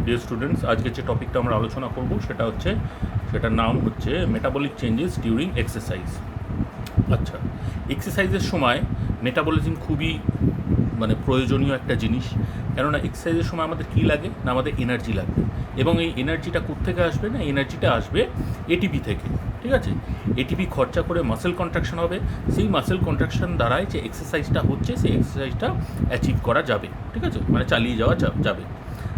Dear students, আজকে যে টপিকটা আমরা আলোচনা করব সেটার নাম হচ্ছে মেটাবলিক চেঞ্জেস ডিউরিং এক্সারসাইজ। আচ্ছা, এক্সারসাইজের সময় মেটাবলিজম খুবই প্রয়োজনীয় একটা জিনিস। কেননা এক্সারসাইজের সময় আমাদের কী লাগে না, আমাদের এনার্জি লাগবে, এবং এই এনার্জিটা কোত্থেকে আসবে না, এনার্জিটা আসবে এটিপি থেকে। ঠিক আছে, এটিপি খরচা করে মাসেল কন্ট্রাকশন হবে, সেই মাসেল কন্ট্রাকশন দ্বারাই যে এক্সারসাইজটা হচ্ছে সেই এক্সারসাইজটা অ্যাচিভ করা যাবে। ঠিক আছে, চালিয়ে যাওয়া যাবে।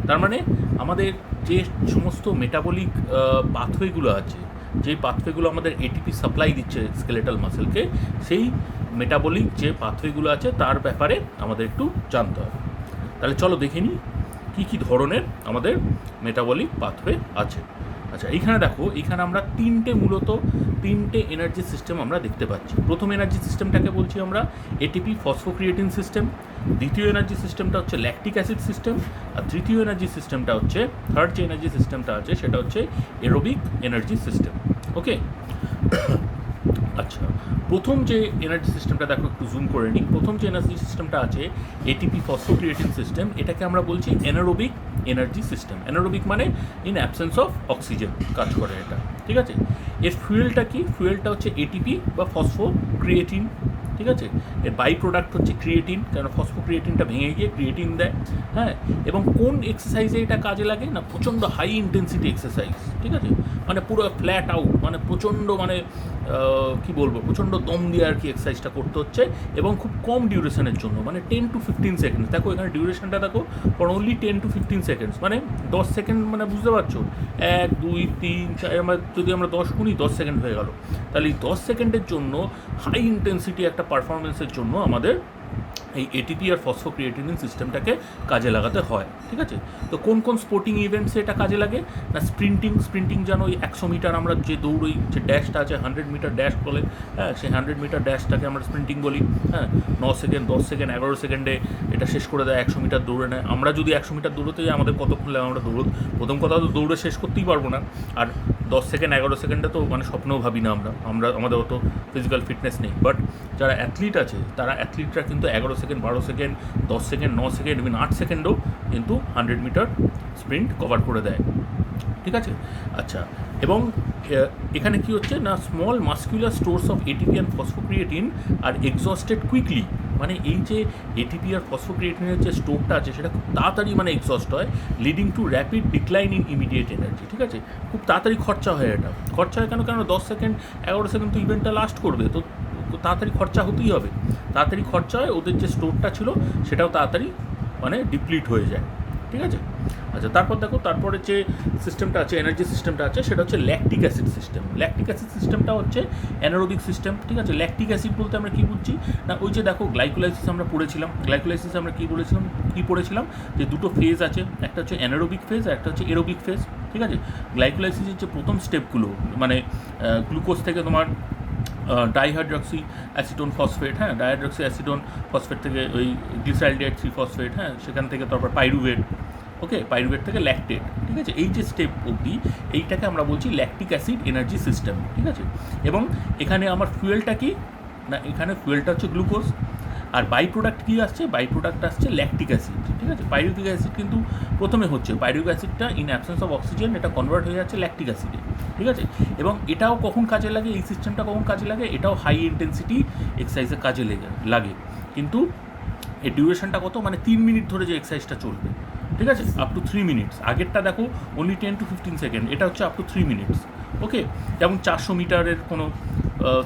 তার মানে আমাদের যে সমস্ত মেটাবলিক পাথওয়েগুলো আছে, যে পাথওয়েগুলো আমাদের এটিপি সাপ্লাই দিচ্ছে স্কেলেটাল মাসেলকে, সেই মেটাবলিক যে পাথওয়েগুলো আছে তার ব্যাপারে আমাদের একটু জানতে হবে। তাহলে চলো দেখে নিই কী কী ধরনের আমাদের মেটাবলিক পাথওয়ে আছে। আচ্ছা, এইখানে দেখো, এইখানে আমরা তিনটে এনার্জি সিস্টেম আমরা দেখতে পাচ্ছি। প্রথম এনার্জি সিস্টেমটাকে বলছি আমরা এটিপি ফসফোক্রিয়েটিন সিস্টেম, দ্বিতীয় এনার্জি সিস্টেমটা হচ্ছে ল্যাকটিক অ্যাসিড সিস্টেম, আর তৃতীয় এনার্জি সিস্টেমটা হচ্ছে, থার্ড যে এনার্জি সিস্টেমটা আছে সেটা হচ্ছে এরোবিক এনার্জি সিস্টেম। ওকে, আচ্ছা, প্রথম যে এনার্জি সিস্টেমটা দেখো, একটু জুম করে নিই। প্রথম যে এনার্জি সিস্টেমটা আছে এটিপি ফসফোক্রিয়েটিন সিস্টেম, এটাকে আমরা বলছি অ্যানারোবিক এনার্জি সিস্টেম। অ্যানারোবিক মানে ইন অ্যাবসেন্স অফ অক্সিজেন কাজ করে এটা। ঠিক আছে, এর ফুয়েলটা কি? ফুয়েলটা হচ্ছে এটিপি বা ফসফোক্রিয়েটিন। ঠিক আছে, এর বাই প্রোডাক্ট হচ্ছে ক্রিয়েটিন, কারণ ফসফোক্রিয়েটিনটা ভেঙে গিয়ে ক্রিয়েটিন দেয়। হ্যাঁ, এবং কোন এক্সারসাইজে এটা কাজে লাগে না, প্রচণ্ড হাই ইন্টেন্সিটি এক্সারসাইজ। ঠিক আছে, পুরো ফ্ল্যাট আউট, প্রচণ্ড কী বলবো, প্রচণ্ড দম দিয়ে আর কি এক্সারসাইজটা করতে হচ্ছে, এবং খুব কম ডিউরেশনের জন্য, 10 to 15 সেকেন্ডস। দেখো এখানে ডিউরেশনটা দেখো, for only 10 to 15 seconds, 10 second, বুঝতে পারছো, 1 2 3 4, যদি আমরা 10 গুণি 10 সেকেন্ড হয়ে গেল। তাহলে এই 10 সেকেন্ডের জন্য হাই ইন্টেন্সিটি একটা পারফরমেন্সের জন্য আমাদের এই এটিপি আর ফসফোক্রিয়েটিন সিস্টেমটাকে কাজে লাগাতে হয়। ঠিক আছে, তো কোন কোন স্পোর্টিং ইভেন্টসে এটা কাজে লাগে না, স্প্রিন্টিং যেন ওই 100 মিটার আমরা যে দৌড়ই, যে ড্যাশটা আছে 100 মিটার ড্যাশ বলে, হ্যাঁ, সেই 100 মিটার ড্যাশটাকে আমরা স্প্রিন্টিং বলি। হ্যাঁ, 9 সেকেন্ড 10 সেকেন্ড 11 সেকেন্ডে এটা শেষ করে দেয়, 100 মিটার দৌড়ে নেয়। আমরা যদি 100 মিটার দৌড়তে যাই আমাদের কতক্ষণ লাগে, আমরা প্রথম কথা তো দৌড়ে শেষ করতেই পারবো না, আর 10 সেকেন্ড 11 সেকেন্ডে তো স্বপ্নেও ভাবি না আমরা আমাদের অত ফিজিক্যাল ফিটনেস নেই। বাট যারা অ্যাথলিট আছে, অ্যাথলিটরা কিন্তু 11 second 12 second 10 second 9 second even 8 সেকেন্ডও কিন্তু 100 মিটার স্প্রিন্ট কভার করে দেয়। ঠিক আছে, আচ্ছা, এবং এখানে কি হচ্ছে না, small muscular stores of ATP and phosphocreatine are exhausted quickly. এই যে এটিপি আর ফসফোক্রিয়েটিনের যে স্টোরটা আছে সেটা খুব তাড়াতাড়ি এক্সস্ট হয়, leading to rapid decline in immediate energy. ঠিক আছে, খুব তাড়াতাড়ি খরচা হয়। এটা খরচা হয় কেন? 10 সেকেন্ড 11 সেকেন্ড তো ইভেন্টটা লাস্ট করবে, তো তাড়াতাড়ি খরচা হতেই হবে। তাড়াতাড়ি খরচা হয়, ওদের যে স্টোরটা ছিল সেটাও তাড়াতাড়ি ডিপ্লিট হয়ে যায়। ঠিক আছে, আচ্ছা, তারপরে যে সিস্টেমটা আছে, এনার্জি সিস্টেমটা আছে, সেটা হচ্ছে lactic acid system. Lactic acid সিস্টেমটা হচ্ছে অ্যানারোবিক সিস্টেম। ঠিক আছে, ল্যাকটিক অ্যাসিড বলতে আমরা কী বুঝছি না, ওই যে দেখো গ্লাইকোলাইসিস আমরা পড়েছিলাম, আমরা কী পড়েছিলাম যে দুটো ফেজ আছে, একটা হচ্ছে অ্যানারোবিক ফেজ আর একটা হচ্ছে এরোবিক ফেজ। ঠিক আছে, গ্লাইকোলাইসিসের যে প্রথম স্টেপগুলো, গ্লুকোজ থেকে তোমার ডাইহাইড্রক্সি অ্যাসিটোন ফসফেট, হ্যাঁ, ডাইহাইড্রক্সি অ্যাসিটোন ফসফেট থেকে ওই গ্লিসাইলডেট 3 ফসফেট, হ্যাঁ, সেখান থেকে তারপর পাইরুভেট, ওকে, পাইরুভেট থেকে ল্যাকটেট। ঠিক আছে, এই যে স্টেপ অবধি এইটাকে আমরা বলছি ল্যাকটিক অ্যাসিড এনার্জি সিস্টেম। ঠিক আছে, এবং এখানে আমার ফুয়েলটা কি না, এখানে ফুয়েলটা হচ্ছে গ্লুকোজ, আর বাই প্রোডাক্ট কী আসছে, বাই প্রোডাক্ট আসছে ল্যাকটিক অ্যাসিড। ঠিক আছে, পাইরুভিক অ্যাসিড কিন্তু প্রথমে হচ্ছে, পাইরুভিক অ্যাসিডটা ইন অ্যাবসেন্স অফ অক্সিজেন এটা কনভার্ট হয়ে যাচ্ছে ল্যাকটিক অ্যাসিডে। ঠিক আছে, এবং এটাও কখন কাজে লাগে, এই সিস্টেমটা কখন কাজে লাগে, এটাও হাই ইন্টেন্সিটি এক্সারসাইজে কাজে লাগে, কিন্তু এর ডিউরেশনটা কত, 3 মিনিট ধরে যে এক্সারসাইজটা চলবে। ঠিক আছে, আপ টু 3 মিনিটস। আগেরটা দেখো অনলি 10 to 15 সেকেন্ড, এটা হচ্ছে আপ টু 3 মিনিটস। ওকে, যেমন 400 মিটারের কোনো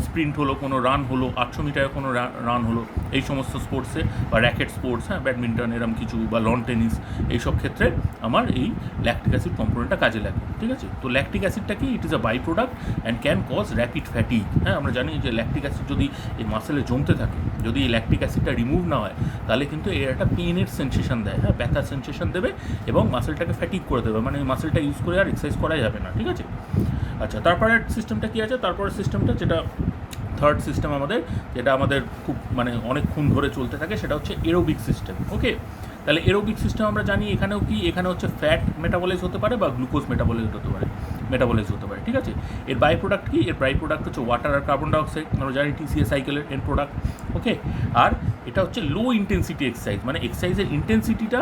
স্প্রিন্ট হলো, কোনো রান হলো, 800 মিটারের কোনো রান হলো, এই সমস্ত স্পোর্টসে বা র্যাকেট স্পোর্টস, হ্যাঁ, ব্যাডমিন্টন এরম কিছু, বা লন টেনিস, এইসব ক্ষেত্রে আমার এই ল্যাকটিক অ্যাসিড কম্পোনেন্টটা কাজে লাগে। ঠিক আছে, তো ল্যাকটিক অ্যাসিডটা কি, it is a by product and can cause rapid fatigue. হ্যাঁ, আমরা জানি যে ল্যাকটিক অ্যাসিড যদি এই মাসেলে জমতে থাকে, যদি এই ল্যাকটিক অ্যাসিডটা রিমুভ না হয়, তাহলে কিন্তু এর একটা পেনের সেন্সেশন দেয়, হ্যাঁ, ব্যথার সেন্সেশন দেবে, এবং মাসেলটাকে ফ্যাটিক করে দেবে, মাসেলটা ইউজ করে আর এক্সারসাইজ করা যাবে না। ঠিক আছে, আচ্ছা, তারপরে সিস্টেমটা কী আছে, তারপরের সিস্টেমটা যেটা থার্ড সিস্টেম আমাদের, যেটা আমাদের খুব অনেকক্ষণ ধরে চলতে থাকে, সেটা হচ্ছে এরোবিক সিস্টেম। ওকে, তাহলে এরোবিক সিস্টেম আমরা জানি এখানে হচ্ছে ফ্যাট মেটাবলাইজ হতে পারে বা গ্লুকোজ মেটাবলাইজ হতে পারে। ঠিক আছে, এর বাই প্রোডাক্ট কি, এর বাই প্রোডাক্ট হচ্ছে ওয়াটার আর কার্বন ডাইঅক্সাইড, আমরা জানি টিসিএ সাইকেলের এন্ড প্রোডাক্ট। ওকে, আর এটা হচ্ছে লো ইন্টেন্সিটি এক্সারসাইজ, এক্সারসাইজের ইন্টেন্সিটিটা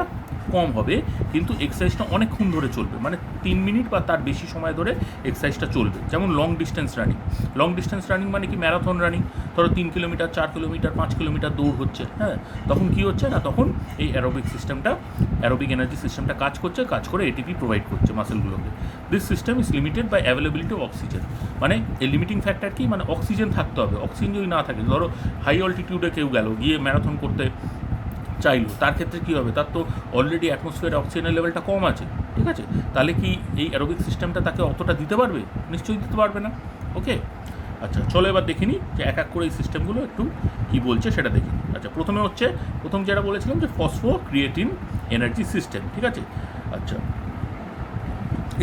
কম হবে, কিন্তু এক্সারসাইজটা অনেকক্ষণ ধরে চলবে, মানে 3 মিনিট বা তার বেশি সময় ধরে এক্সারসাইজটা চলবে। যেমন লং ডিস্টেন্স রানিং মানে কি ম্যারাথন রানিং, ধরো 3 কিলোমিটার, 4 কিলোমিটার, 5 কিলোমিটার দৌড় হচ্ছে, হ্যাঁ, তখন কি হচ্ছে না, তখন এই অ্যারোবিক এনার্জি সিস্টেমটা কাজ করে এটিপি প্রোভাইড করছে মাসেলগুলোকে। This system is limited by availability of oxygen. মানে এই লিমিটিং ফ্যাক্টর কি, মানে অক্সিজেন থাকতে হবে। অক্সিজেন যদি না থাকে, ধরো হাই অল্টিটিউডে কেউ গেল, গিয়ে ম্যারাথন করতে চাইলো, তার ক্ষেত্রে কী হবে, তার তো অলরেডি অ্যাটমসফিয়ারে অক্সিজেনের লেভেলটা কম আছে, ঠিক আছে, তাহলে কি এই অ্যারোবিক সিস্টেমটা তাকে অতটা দিতে পারবে? নিশ্চয়ই দিতে পারবে না। ওকে, আচ্ছা চলো এবার দেখে নিই যে এক এক করে এই সিস্টেমগুলো একটু কী বলছে সেটা দেখি। আচ্ছা প্রথম যেটা বলেছিলাম যে ফসফোক্রিয়েটিন এনার্জি সিস্টেম, ঠিক আছে। আচ্ছা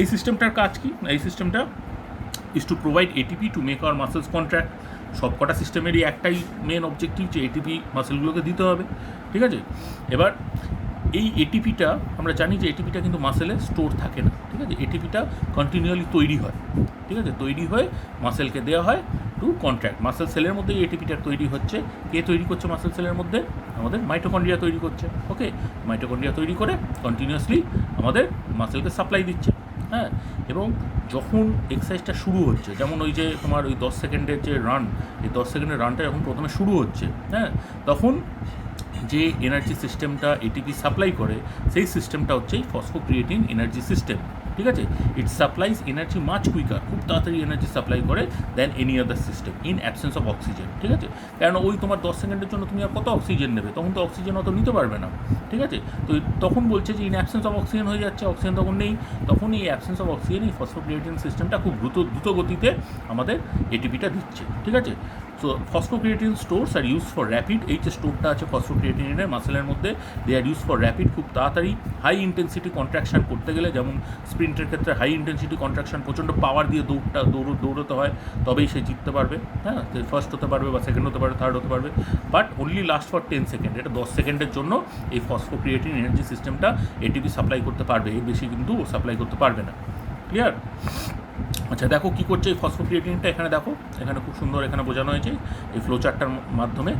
এই সিস্টেমটার কাজ কি? এই সিস্টেমটা is to provide ATP to make our muscles contract. সব কটা সিস্টেমেরই একটাই মেন অবজেক্টিভ, যে এটিপি মাসেলগুলোকে দিতে হবে, ঠিক আছে। এবার এই এটিপিটা আমরা জানি যে এটিপিটা কিন্তু মাসেলে স্টোর থাকে না, ঠিক আছে। এটিপিটা কন্টিনিউয়ালি তৈরি হয়, ঠিক আছে, তৈরি হয়ে মাসেলকে দেওয়া হয় টু কন্ট্র্যাক্ট। মাসেল সেলের মধ্যে এই এটিপিটা তৈরি হচ্ছে। কে তৈরি করছে মাসেল সেলের মধ্যে? আমাদের মাইটোকন্ড্রিয়া তৈরি করছে। ওকে, মাইটোকন্ড্রিয়া তৈরি করে কন্টিনিউয়াসলি আমাদের মাসেলকে সাপ্লাই দিচ্ছে, হ্যাঁ। এবং যখন এক্সারসাইজটা শুরু হচ্ছে, যেমন ওই যে তোমার ওই 10 সেকেন্ডের যে রান, এই 10 সেকেন্ডের রানটা যখন প্রথমে শুরু হচ্ছে, হ্যাঁ, তখন যে এনার্জি সিস্টেমটা এটিপি সাপ্লাই করে, সেই সিস্টেমটা হচ্ছে এই ফসফোক্রিয়েটিন এনার্জি সিস্টেম, ঠিক আছে। ইট সাপ্লাইজ এনার্জি মাচ কুইকার, খুব তাড়াতাড়ি এনার্জি সাপ্লাই করে than any other system in absence of oxygen, ঠিক আছে। কারণ ওই তোমার 10 সেকেন্ডের জন্য তুমি আর কত অক্সিজেন নেবে, তখন তো অক্সিজেন অত নিতে পারবে না, ঠিক আছে। তো তখন বলছে যে ইন অ্যাবসেন্স অফ অক্সিজেন হয়ে যাচ্ছে, অক্সিজেন তখন নেই, তখন এই অ্যাবসেন্স অফ অক্সিজেন এই ফসফোক্রিয়েটিন সিস্টেমটা খুব দ্রুত গতিতে আমাদের এটিপিটা দিচ্ছে, ঠিক আছে। So phosphocreatine stores are use for rapid, এই যে স্টোরটা আছে ফসফোক্রিয়েটিনের মাসেলের মধ্যে, they are use for rapid, খুব তাড়াতাড়ি হাই ইন্টেন্সিটি কন্ট্রাকশন করতে গেলে, যেমন স্প্রিন্টের ক্ষেত্রে হাই ইন্টেন্সিটি কন্ট্রাকশন প্রচণ্ড পাওয়ার দিয়ে দৌড়তে হয়, তবেই সে জিততে পারবে, হ্যাঁ, ফার্স্ট হতে পারবে বা সেকেন্ড হতে পারবে, থার্ড হতে পারবে, but only last for 10 second. এটা 10 সেকেন্ডের জন্য এই ফসফোক্রিয়েটিন এনার্জি সিস্টেমটা এটিপি সাপ্লাই করতে পারবে, এর বেশি কিন্তু সাপ্লাই করতে পারবে না। ক্লিয়ার? আচ্ছা দেখো কী করছে এই ফসফোক্রিয়েটিনটা, এখানে দেখো, এখানে খুব সুন্দর এখানে বোঝানো হয়েছে এই ফ্লোচার্টটার মাধ্যমে।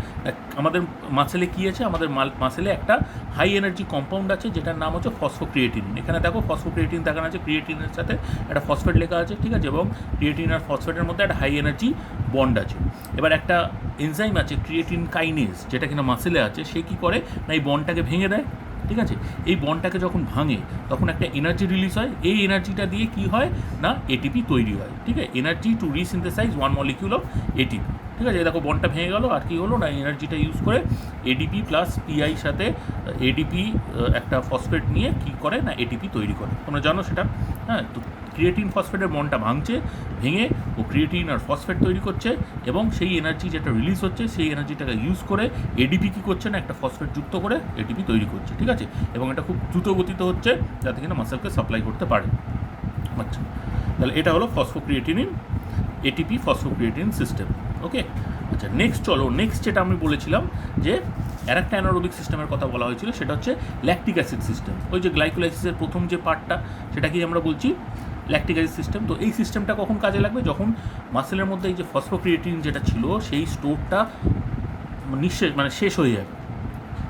আমাদের মাসেলে কী আছে, আমাদের মাসেলে একটা হাই এনার্জি কম্পাউন্ড আছে যেটার নাম হচ্ছে ফসফোক্রিয়েটিন। এখানে দেখো ফসফোক্রিয়েটিন দেখানো আছে, ক্রিয়েটিনের সাথে একটা ফসফেট লেখা আছে, ঠিক আছে, এবং ক্রিয়েটিন আর ফসফেটের মধ্যে একটা হাই এনার্জি বন্ড আছে। এবার একটা এনজাইম আছে ক্রিয়েটিন কাইনেজ, যেটা কিনা মাসেলে আছে, সে কী করে না এই বন্ডটাকে ভেঙে দেয়, ঠিক আছে। এই বন্ডটাকে যখন ভাঙে তখন একটা এনার্জি রিলিজ হয়, এই এনার্জিটা দিয়ে কি হয় না এটিপি তৈরি হয়, ঠিক আছে। Energy to resynthesize one molecule of ATP, ঠিক আছে। দেখো বন্ডটা ভেঙে গেল, আর কি হলো না এনার্জিটা ইউজ করে এডিপি প্লাস পিআই সাথে এডিপি একটা ফসফেট নিয়ে কি করে না এটিপি তৈরি করে, তোমরা জানো সেটা, হ্যাঁ। তো ক্রিয়েটিন ফসফেটের বন্ডটা ভেঙে ও ক্রিয়েটিন আর ফসফেট তৈরি করছে, এবং সেই এনার্জি যেটা রিলিজ হচ্ছে সেই এনার্জিটাকে ইউজ করে এডিপি কী করছে না একটা ফসফেট যুক্ত করে এটিপি তৈরি করছে, ঠিক আছে। এবং এটা খুব দ্রুত গতিতে হচ্ছে যাতে কিনা মাসেলকে সাপ্লাই করতে পারে। আচ্ছা তাহলে এটা হলো ফসফোক্রিয়েটিন এটিপি ফসফোক্রিয়েটিন সিস্টেম। ওকে, আচ্ছা নেক্সট যেটা আমি বলেছিলাম যে আর একটা অ্যানারোবিক সিস্টেমের কথা বলা হয়েছিল, সেটা হচ্ছে ল্যাকটিক অ্যাসিড সিস্টেম। ওই যে গ্লাইকোলাইসিসের প্রথম যে পার্টটা, সেটাকেই আমরা বলছি ল্যাকটিক অ্যাসিড সিস্টেম। তো এই সিস্টেমটা কখন কাজে লাগবে, যখন মাসেলের মধ্যে এই যে ফসফোক্রিয়েটিন যেটা ছিল সেই স্টোরটা শেষ হয়ে যাবে,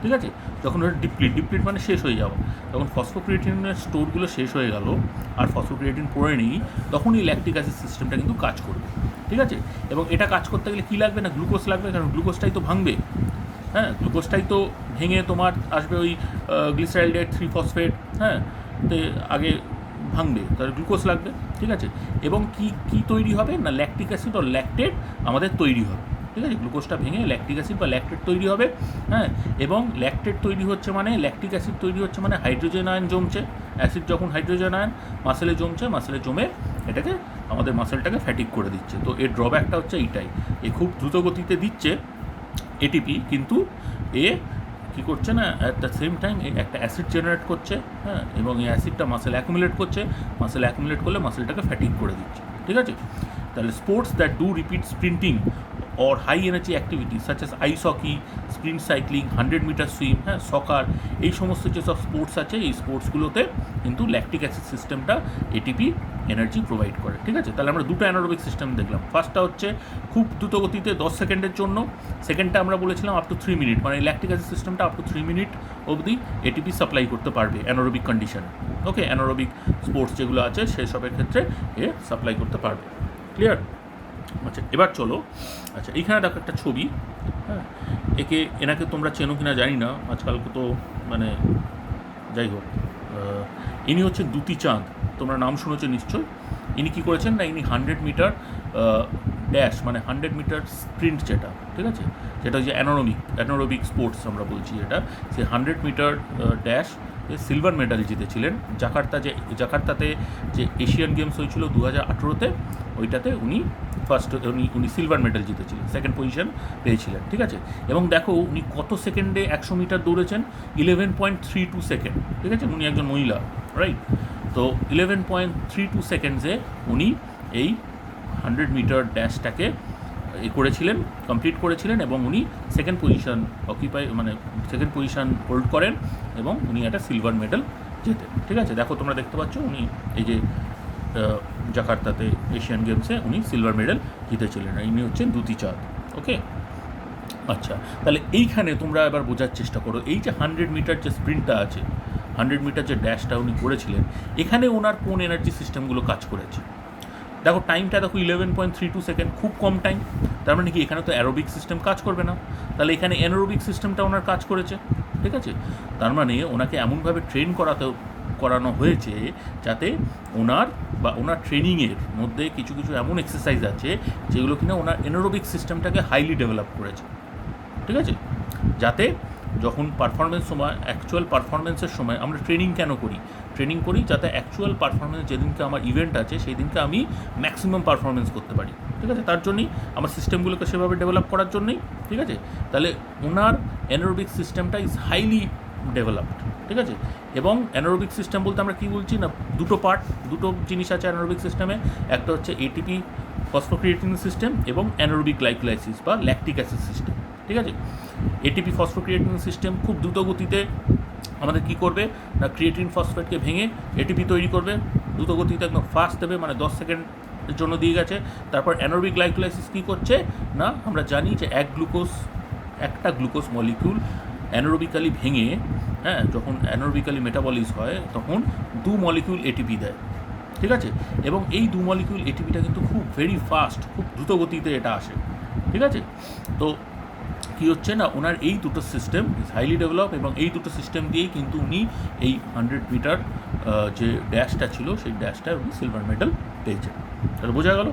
ঠিক আছে। যখন ওটা ডিপ্লিট মানে শেষ হয়ে যাওয়া, যখন ফসফোক্রিয়েটিনের স্টোরগুলো শেষ হয়ে গেল আর ফসফোক্রিয়েটিন পড়ে নেই, তখন এই ল্যাকটিক অ্যাসিড সিস্টেমটা কিন্তু কাজ করবে, ঠিক আছে। এবং এটা কাজ করতে গেলে কী লাগবে না গ্লুকোজ লাগবে, কারণ গ্লুকোজটাই তো ভাঙবে, হ্যাঁ, গ্লুকোজটাই তো ভেঙে তোমার আসবে ওই গ্লিসারাইলডেট 3-ফসফেট, হ্যাঁ, তো আগে ভাঙবে, তাহলে গ্লুকোজ লাগবে, ঠিক আছে। এবং কি তৈরি হবে না ল্যাকটিক অ্যাসিড ও ল্যাকটেট আমাদের তৈরি হবে, ঠিক আছে। গ্লুকোজটা ভেঙে ল্যাকটিক অ্যাসিড বা ল্যাকটেট তৈরি হবে, হ্যাঁ। এবং ল্যাকটেট তৈরি হচ্ছে মানে ল্যাকটিক অ্যাসিড তৈরি হচ্ছে মানে হাইড্রোজেন আয়ন জমছে, অ্যাসিড যখন হাইড্রোজেন আয়ন মাসেলে জমে এটাকে আমাদের মাসেলটাকে ফ্যাটিক করে দিচ্ছে। তো এর ড্রব্যাকটা হচ্ছে এইটাই, এ খুব দ্রুত গতিতে দিচ্ছে এটিপি, কিন্তু এ কী করছে না অ্যাট দ্য সেম টাইম একটা অ্যাসিড জেনারেট করছে, হ্যাঁ, এবং এই অ্যাসিডটা মাসেল অ্যাকুমুলেট করলে মাসেলটাকে ফ্যাটিক করে দিচ্ছে, ঠিক আছে। তাহলে sports that do repeat sprinting or high energy activities such as ice hockey, sprint cycling, 100-meter swim, হ্যাঁ, সকার, এই সমস্ত যেসব স্পোর্টস আছে এই স্পোর্টসগুলোতে কিন্তু ল্যাকটিক অ্যাসিড সিস্টেমটা এটিপি এনার্জি প্রোভাইড করে। ঠিক আছে, তাহলে আমরা দুটো অ্যানারোবিক সিস্টেম দেখলাম। ফার্স্টটা হচ্ছে খুব দ্রুত গতিতে 10 সেকেন্ডের জন্য, সেকেন্ডটা আমরা বলেছিলাম আপ টু 3 মিনিট, মানে ল্যাকটিক অ্যাসিড সিস্টেমটা আপ টু 3 মিনিট অবধি এটিপি সাপ্লাই করতে পারবে অ্যানারোবিক কন্ডিশনে। ওকে, অ্যানারোবিক স্পোর্টস যেগুলো আছে সেসবের ক্ষেত্রে এ সাপ্লাই করতে পারবে। ক্লিয়ার? আচ্ছা, এবার চলো, আচ্ছা এইখানে দেখো একটা ছবি, হ্যাঁ, এনাকে তোমরা চেনো কিনা জানি না, আজকালকে তো মানে যাই হোক, ইনি হচ্ছেন দ্যুতি চাঁদ, তোমরা নাম শুনেছো নিশ্চয়। ইনি কী করেছেন না, ইনি 100 মিটার ড্যাশ, মানে 100 মিটার স্প্রিন্ট যেটা, ঠিক আছে, যেটা হচ্ছে অ্যানারোবিক স্পোর্টস আমরা বলছি এটা, সে 100 মিটার ড্যাশ সিলভার মেডাল জিতেছিলেন। জাকার্তাতে যে এশিয়ান গেমস হয়েছিল 2018-তে, ওইটাতে উনি উনি সিলভার মেডেল জিতেছিলেন, সেকেন্ড পজিশন পেয়েছিলেন। ঠিক আছে, এবং দেখো উনি কত সেকেন্ডে 100 মিটার দৌড়েছেন, 11.32 সেকেন্ড। ঠিক আছে, উনি একজন মহিলা, রাইট? তো 11.32 সেকেন্ডসে উনি এই 100 মিটার ড্যাশটাকে কমপ্লিট করেছিলেন, এবং উনি second position second position hold করেন, এবং উনি একটা সিলভার মেডেল জেতেন। ঠিক আছে, দেখো তোমরা দেখতে পাচ্ছ উনি এই যে জাকার্তাতে এশিয়ান গেমসে উনি সিলভার মেডেল জিতেছিলেন, ইনি হচ্ছেন দ্যুতি চাঁদ। ওকে, আচ্ছা, তাহলে এইখানে তোমরা এবার বোঝার চেষ্টা করো, এই যে 100 মিটার যে স্প্রিন্টটা আছে, 100 মিটার যে ড্যাশটা উনি করেছিলেন, এখানে ওনার কোন এনার্জি সিস্টেমগুলো কাজ করেছে? দেখো টাইমটা দেখো 11.32 সেকেন্ড, খুব কম টাইম। তার মানে কি এখানে তো অ্যারোবিক সিস্টেম কাজ করবে না, তাহলে এখানে অ্যানারোবিক সিস্টেমটা ওনার কাজ করেছে। ঠিক আছে, তার মানে ওনাকে এমনভাবে ট্রেন করানো হয়েছে যাতে ওনার ট্রেনিংয়ের মধ্যে কিছু কিছু এমন এক্সারসাইজ আছে যেগুলো কিনা ওনার অ্যানারোবিক সিস্টেমটাকে হাইলি ডেভেলপ করেছে। ঠিক আছে, যাতে যখন অ্যাকচুয়াল পারফরমেন্সের সময় আমরা ট্রেনিং কেন করি? ট্রেনিং করি যাতে অ্যাকচুয়াল পারফরমেন্স যেদিনকে আমার ইভেন্ট আছে সেই দিনকে আমি ম্যাক্সিমাম পারফরমেন্স করতে পারি। ঠিক আছে, তার জন্যই আমার সিস্টেমগুলোকে সেভাবে ডেভেলপ করার জন্যই। ঠিক আছে, তাহলে ওনার অ্যানারোবিক সিস্টেমটা ইজ হাইলি ডেভেলপড। ঠিক আছে, এবং অ্যানারোবিক সিস্টেম বলতে আমরা কী বলছি না, দুটো জিনিস আছে অ্যানারোবিক সিস্টেমে, একটা হচ্ছে এটিপি ফসফোক্রিয়েটিন সিস্টেম এবং অ্যানারোবিক গ্লাইকোলাইসিস বা ল্যাকটিক অ্যাসিড সিস্টেম। ঠিক আছে, এটিপি ফসফোক্রিয়েটিন সিস্টেম খুব দ্রুত গতিতে আমাদের কী করবে না, ক্রিয়েটিন ফসফেটকে ভেঙে এটিপি তৈরি করবে, দ্রুত গতিতে একদম ফাস্ট দেবে, মানে 10 সেকেন্ডের জন্য দিয়ে গেছে। তারপর অ্যানারোবিক গ্লাইকোলাইসিস কী করছে না, আমরা জানি যে একটা গ্লুকোজ মলিকিউল অ্যানারোবিক্যালি ভেঙে, হ্যাঁ, যখন অ্যানারোবিক্যালি মেটাবলিজ হয় তখন 2 মলিকিউল এটিপি দেয়। ঠিক আছে, এবং এই 2 মলিকিউল এটিপিটা কিন্তু খুব ভেরি ফাস্ট, খুব দ্রুত গতিতে এটা আসে। ঠিক আছে, তো কী হচ্ছে না, ওনার এই দুটো সিস্টেম ইজ হাইলি ডেভেলপ, এবং এই দুটো সিস্টেম দিয়েই কিন্তু উনি এই 100 মিটার যে ড্যাশটা ছিল সেই ড্যাশটায় উনি সিলভার মেডেল পেয়েছেন। তাহলে বোঝা গেল?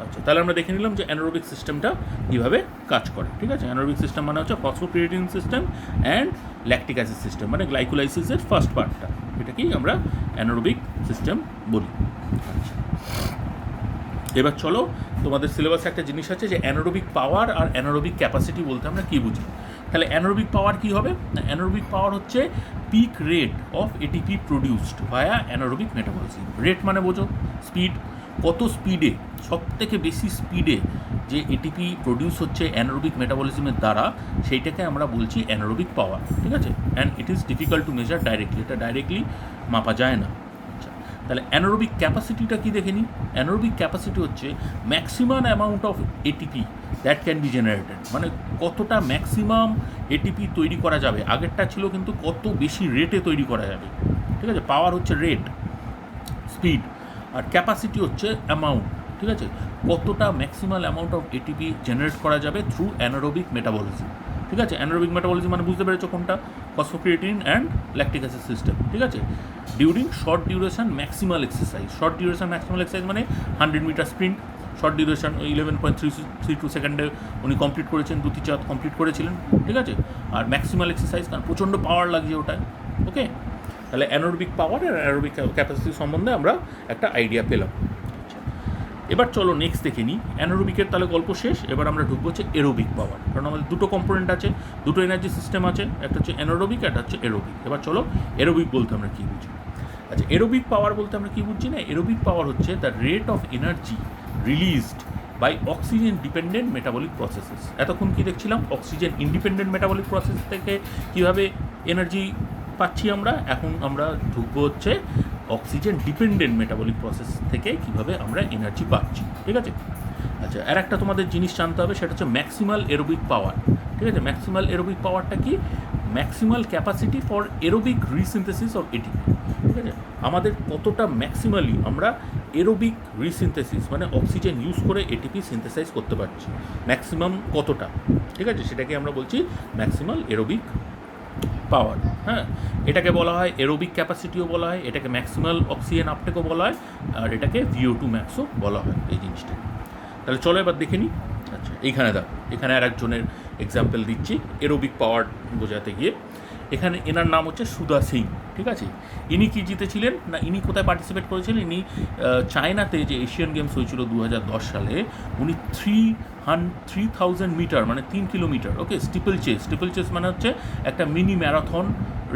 আচ্ছা, তাহলে আমরা দেখে নিলাম যে অ্যানারোবিক সিস্টেমটা কীভাবে কাজ করে। ঠিক আছে, অ্যানারোবিক সিস্টেম মানে হচ্ছে phosphocreatine system and lactic acid system, মানে গ্লাইকোলাইসিসের ফার্স্ট পার্টটা, এটাকেই আমরা অ্যানারোবিক সিস্টেম বলি। আচ্ছা, এবার চলো, তোমাদের সিলেবাসে একটা জিনিস আছে যে অ্যানারোবিক পাওয়ার আর অ্যানারোবিক ক্যাপাসিটি বলতে আমরা কী বুঝি। তাহলে অ্যানারোবিক পাওয়ার কী হবে না, অ্যানারোবিক পাওয়ার হচ্ছে peak rate of ATP produced via anaerobic metabolism. Rate মানে বোঝো স্পিড, কত স্পিডে, সবথেকে বেশি স্পিডে যে এটিপি প্রডিউস হচ্ছে অ্যানারোবিক মেটাবলিজমের দ্বারা, সেইটাকে আমরা বলছি অ্যানারোবিক পাওয়ার। ঠিক আছে, and it is difficult to measure directly, এটা ডাইরেক্টলি মাপা যায় না। তাহলে অ্যানারোবিক ক্যাপাসিটিটা কি দেখে নিই। অ্যানারোবিক ক্যাপাসিটি হচ্ছে maximum amount of ATP that can be generated, মানে কতটা ম্যাক্সিমাম এটিপি তৈরি করা যাবে। আগেরটা ছিল কিন্তু কত বেশি রেটে তৈরি করা যাবে। ঠিক আছে, পাওয়ার হচ্ছে রেট, স্পিড, আর ক্যাপাসিটি হচ্ছে অ্যামাউন্ট। ঠিক আছে, কতটা maximum amount of ATP generate করা যাবে থ্রু অ্যানারোবিক মেটাবলিজম। ঠিক আছে, অ্যানারোবিক মেটাবলিজম মানে বুঝতে পেরেছো কোনটা, ফসফোক্রিয়েটিন অ্যান্ড ল্যাকটিক অ্যাসিড সিস্টেম। ঠিক আছে, during short duration maximal exercise. Short duration maximal exercise মানে 100 মিটার স্প্রিন্ট, শর্ট ডিউরেশন 11.32 সেকেন্ডে উনি কমপ্লিট করেছেন, দ্যুতি চাঁদ কমপ্লিট করেছিলেন। ঠিক আছে, আর ম্যাক্সিমাল এক্সারসাইজ কারণ প্রচণ্ড পাওয়ার লাগছে ওটায়। ওকে, তাহলে অ্যানারোবিক পাওয়ার আর অ্যানারোবিক ক্যাপাসিটি সম্বন্ধে আমরা একটা আইডিয়া পেলাম। এবার চলো নেক্সট দেখে নিই অ্যানারোবিকের, তাহলে গল্প শেষ। এবার আমরা ঢুকবো হচ্ছে এরোবিক পাওয়ার, কারণ আমাদের দুটো কম্পোনেন্ট আছে, দুটো এনার্জি সিস্টেম আছে, একটা হচ্ছে অ্যানারোবিক, একটা হচ্ছে এরোবিক। এবার চলো এরোবিক বলতে আমরা কী বুঝি। আচ্ছা, এরোবিক পাওয়ার বলতে আমরা কী বুঝছি না, এরোবিক পাওয়ার হচ্ছে the rate of energy released by oxygen dependent metabolic processes. এতক্ষণ কি দেখছিলাম? অক্সিজেন ইন্ডিপেন্ডেন্ট মেটাবলিক প্রসেস থেকে কীভাবে এনার্জি পাচ্ছি আমরা। এখন আমরা ঢুকবো হচ্ছে অক্সিজেন ডিপেন্ডেন্ট মেটাবলিক প্রসেস থেকে কীভাবে আমরা এনার্জি পাচ্ছি, ঠিক আছে? আচ্ছা, আর একটা তোমাদের জিনিস জানতে হবে, সেটা হচ্ছে ম্যাক্সিমাল এরোবিক পাওয়ার, ঠিক আছে? ম্যাক্সিমাল এরোবিক পাওয়ারটা কি? Maximal capacity for aerobic resynthesis of ATP, ঠিক আছে? আমাদের কতটা ম্যাক্সিমালি আমরা এরোবিক রিসিনথেসিস মানে অক্সিজেন ইউজ করে এটিপি সিনথেসাইজ করতে পারছি, ম্যাক্সিমাম কতটা, ঠিক আছে? সেটাকে আমরা বলছি ম্যাক্সিমাল এরোবিক পাওয়ার। হ্যাঁ, এটাকে বলা হয় এরোবিক ক্যাপাসিটিও বলা হয়, এটাকে ম্যাক্সিমাল অক্সিজেন আপটেকও বলা হয়, আর এটাকে VO2 ম্যাক্সও বলা হয় এই জিনিসটা। তাহলে চলো এবার দেখে নিই। আচ্ছা, এইখানে দেখো, এখানে আর একজনের এক্সাম্পল দিচ্ছি এরোবিক পাওয়ার বোঝাতে গিয়ে। এখানে এনার নাম হচ্ছে সুধা সিং, ঠিক আছে? ইনি কি জিতেছিলেন না, ইনি কোথায় পার্টিসিপেট করেছিলেন? ইনি চায়নাতে যে এশিয়ান গেমস হয়েছিল 2010 সালে, উনি 3000 মিটার মানে 3 কিলোমিটার, ওকে, স্টিপল চেস মানে হচ্ছে একটা মিনি ম্যারাথন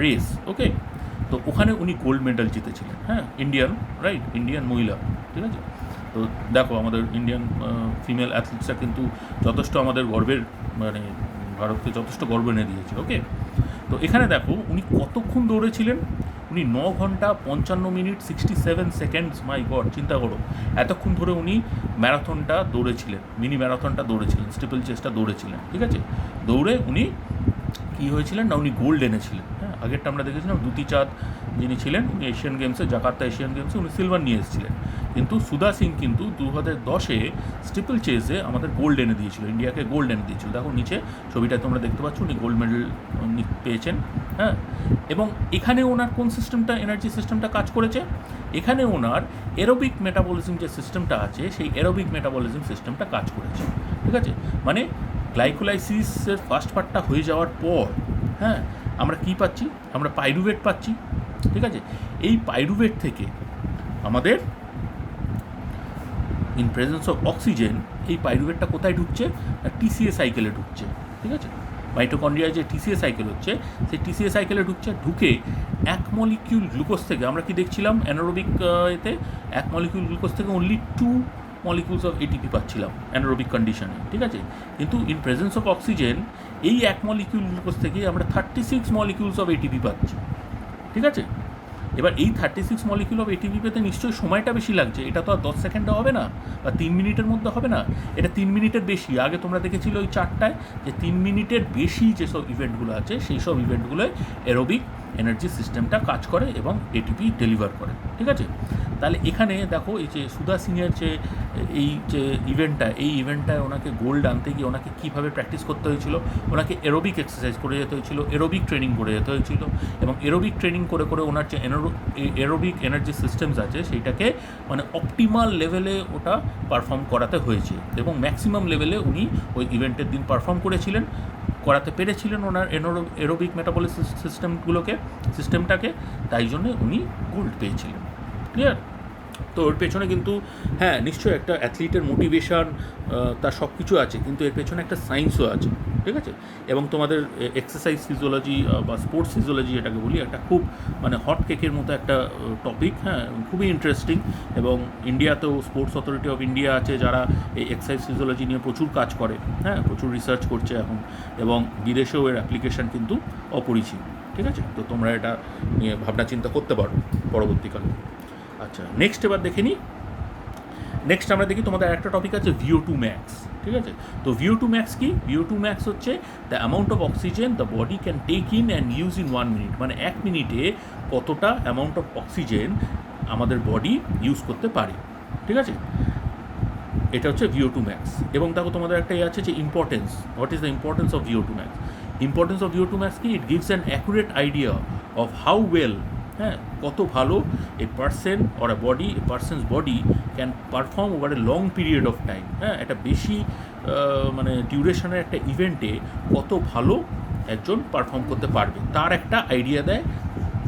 রেস, ওকে। তো ওখানে উনি গোল্ড মেডেল জিতেছিলেন, হ্যাঁ, ইন্ডিয়ান মহিলা, ঠিক আছে? তো দেখো আমাদের ইন্ডিয়ান ফিমেল অ্যাথলিটসরা কিন্তু যথেষ্ট আমাদের গর্বের, মানে ভারতকে যথেষ্ট গর্ব এনে দিয়েছে, ওকে। তো এখানে দেখো উনি কতক্ষণ দৌড়েছিলেন? উনি 9 ঘন্টা 55 মিনিট 67 সেকেন্ডস, মাই গড, চিন্তা করো, এতক্ষণ ধরে উনি ম্যারাথনটা দৌড়েছিলেন, মিনি ম্যারাথনটা দৌড়েছিলেন, স্টিপল চেসটা দৌড়েছিলেন, ঠিক আছে? দৌড়ে উনি কী হয়েছিলেন না, উনি গোল্ড এনেছিলেন। হ্যাঁ, আগেরটা আমরা দেখেছিলাম দ্যুতি চাঁদ যিনি ছিলেন, উনি এশিয়ান গেমসে, জাকার্তা এশিয়ান গেমসে উনি সিলভার নিয়ে এসেছিলেন। কিন্তু সুধা সিং কিন্তু 2010-এ স্টিপল চেসে আমাদের গোল্ড এনে দিয়েছিল, ইন্ডিয়াকে গোল্ড এনে দিয়েছিল। দেখো নিচে ছবিটা তোমরা দেখতে পাচ্ছ, উনি গোল্ড মেডেল পেয়েছেন। হ্যাঁ, এবং এখানে ওনার কোন সিস্টেমটা, এনার্জি সিস্টেমটা কাজ করেছে? এখানে ওনার এরোবিক মেটাবলিজম যে সিস্টেমটা আছে, সেই এরোবিক মেটাবলিজম সিস্টেমটা কাজ করেছে, ঠিক আছে? মানে গ্লাইকোলাইসিসের ফার্স্ট পার্টটা হয়ে যাওয়ার পর, হ্যাঁ, আমরা কী পাচ্ছি? আমরা পাইরুভেট পাচ্ছি, ঠিক আছে? এই পাইরুভেট থেকে আমাদের ইন প্রেজেন্স অফ অক্সিজেন এই পাইরুভেটটা কোথায় ঢুকছে? TCA সাইকেলে ঢুকছে, ঠিক আছে? মাইটোকন্ড্রিয়ায় যে TCA সাইকেল হচ্ছে, সেই TCA সাইকেলে ঢুকে 1 মলিকিউল গ্লুকোজ থেকে, আমরা কি দেখছিলাম অ্যানারোবিক এতে 1 মলিকিউল গ্লুকোজ থেকে অনলি 2 মলিকিউলস অফ ATP পাচ্ছিলাম অ্যানারোবিক কন্ডিশনে, ঠিক আছে? কিন্তু ইন প্রেজেন্স অফ অক্সিজেন এই 1 মলিকিউল গ্লুকোজ থেকে আমরা 36 মলিকিউলস অফ ATP পাচ্ছি, ঠিক আছে? এবার এই 36 মলিকিউল অফ ATP পেতে নিশ্চয়ই সময়টা বেশি লাগছে, এটা তো আর 10 সেকেন্ডে হবে না বা 3 মিনিটের মধ্যে হবে না, এটা 3 মিনিটের বেশি। আগে তোমরা দেখেছিলে ওই চারটায় যে 3 মিনিটের বেশি যেসব ইভেন্টগুলো আছে, সেই সব ইভেন্টগুলোয় এরোবিক এনার্জি সিস্টেমটা কাজ করে এবং ATP ডেলিভার করে, ঠিক আছে? তাহলে এখানে দেখো এই যে সুধা সিংয়ের যে এই যে এই ইভেন্টটায় ওনাকে গোল্ড আনতে গিয়ে ওনাকে কীভাবে প্র্যাকটিস করতে হয়েছিল? ওনাকে এরোবিক এক্সারসাইজ করে যেতে হয়েছিল, এরোবিক ট্রেনিং করে যেতে হয়েছিল, এবং এরোবিক ট্রেনিং করে ওনার যে এরোবিক এনার্জি সিস্টেমস আছে সেইটাকে মানে অপটিমাল লেভেলে ওটা পারফর্ম করাতে হয়েছে, এবং ম্যাক্সিমাম লেভেলে উনি ওই ইভেন্টের দিন পারফর্ম করাতে পেরেছিলেন ওনার এরোবিক মেটাবলিক সিস্টেমটাকে, তাই জন্যে উনি গোল্ড পেয়েছিলেন। ক্লিয়ার? তো ওর পেছনে কিন্তু হ্যাঁ নিশ্চয়ই একটা অ্যাথলিটের মোটিভেশন, তার সব কিছু আছে, কিন্তু এর পেছনে একটা সায়েন্সও আছে, ঠিক আছে? এবং তোমাদের এক্সারসাইজ ফিজিওলজি বা স্পোর্টস ফিজিওলজি এটাকে বলি, একটা খুব মানে হট কেকের মতো একটা টপিক, হ্যাঁ, খুবই ইন্টারেস্টিং। এবং ইন্ডিয়াতেও স্পোর্টস অথরিটি অফ ইন্ডিয়া আছে, যারা এই এক্সারসাইজ ফিজিওলজি নিয়ে প্রচুর কাজ করে, হ্যাঁ, প্রচুর রিসার্চ করছে এখন, এবং বিদেশেও এর অ্যাপ্লিকেশান কিন্তু অপরিসীম, ঠিক আছে? তো তোমরা এটা নিয়ে ভাবনা চিন্তা করতে পারো পরবর্তীকালে। আচ্ছা, নেক্সট এবার দেখে নিই। নেক্সট আমরা দেখি তোমাদের একটা টপিক আছে VO2 ম্যাক্স, ঠিক আছে? তো VO2 ম্যাক্স কি? VO2 ম্যাক্স হচ্ছে the amount of oxygen the body can take in and use in 1 minute, মানে 1 মিনিটে কতটা অ্যামাউন্ট অফ অক্সিজেন আমাদের বডি ইউজ করতে পারে, ঠিক আছে? এটা হচ্ছে VO2 ম্যাক্স। এবং দেখো তোমাদের একটা আছে যে importance, what is the importance of VO2 max? Importance of VO2 max কি? It gives an accurate idea of how well, হ্যাঁ, কত ভালো a person's body can perform over a long period of time, হ্যাঁ, একটা বেশি মানে ডিউরেশনের একটা ইভেন্টে কত ভালো একজন পারফর্ম করতে পারবে, তার একটা আইডিয়া দেয়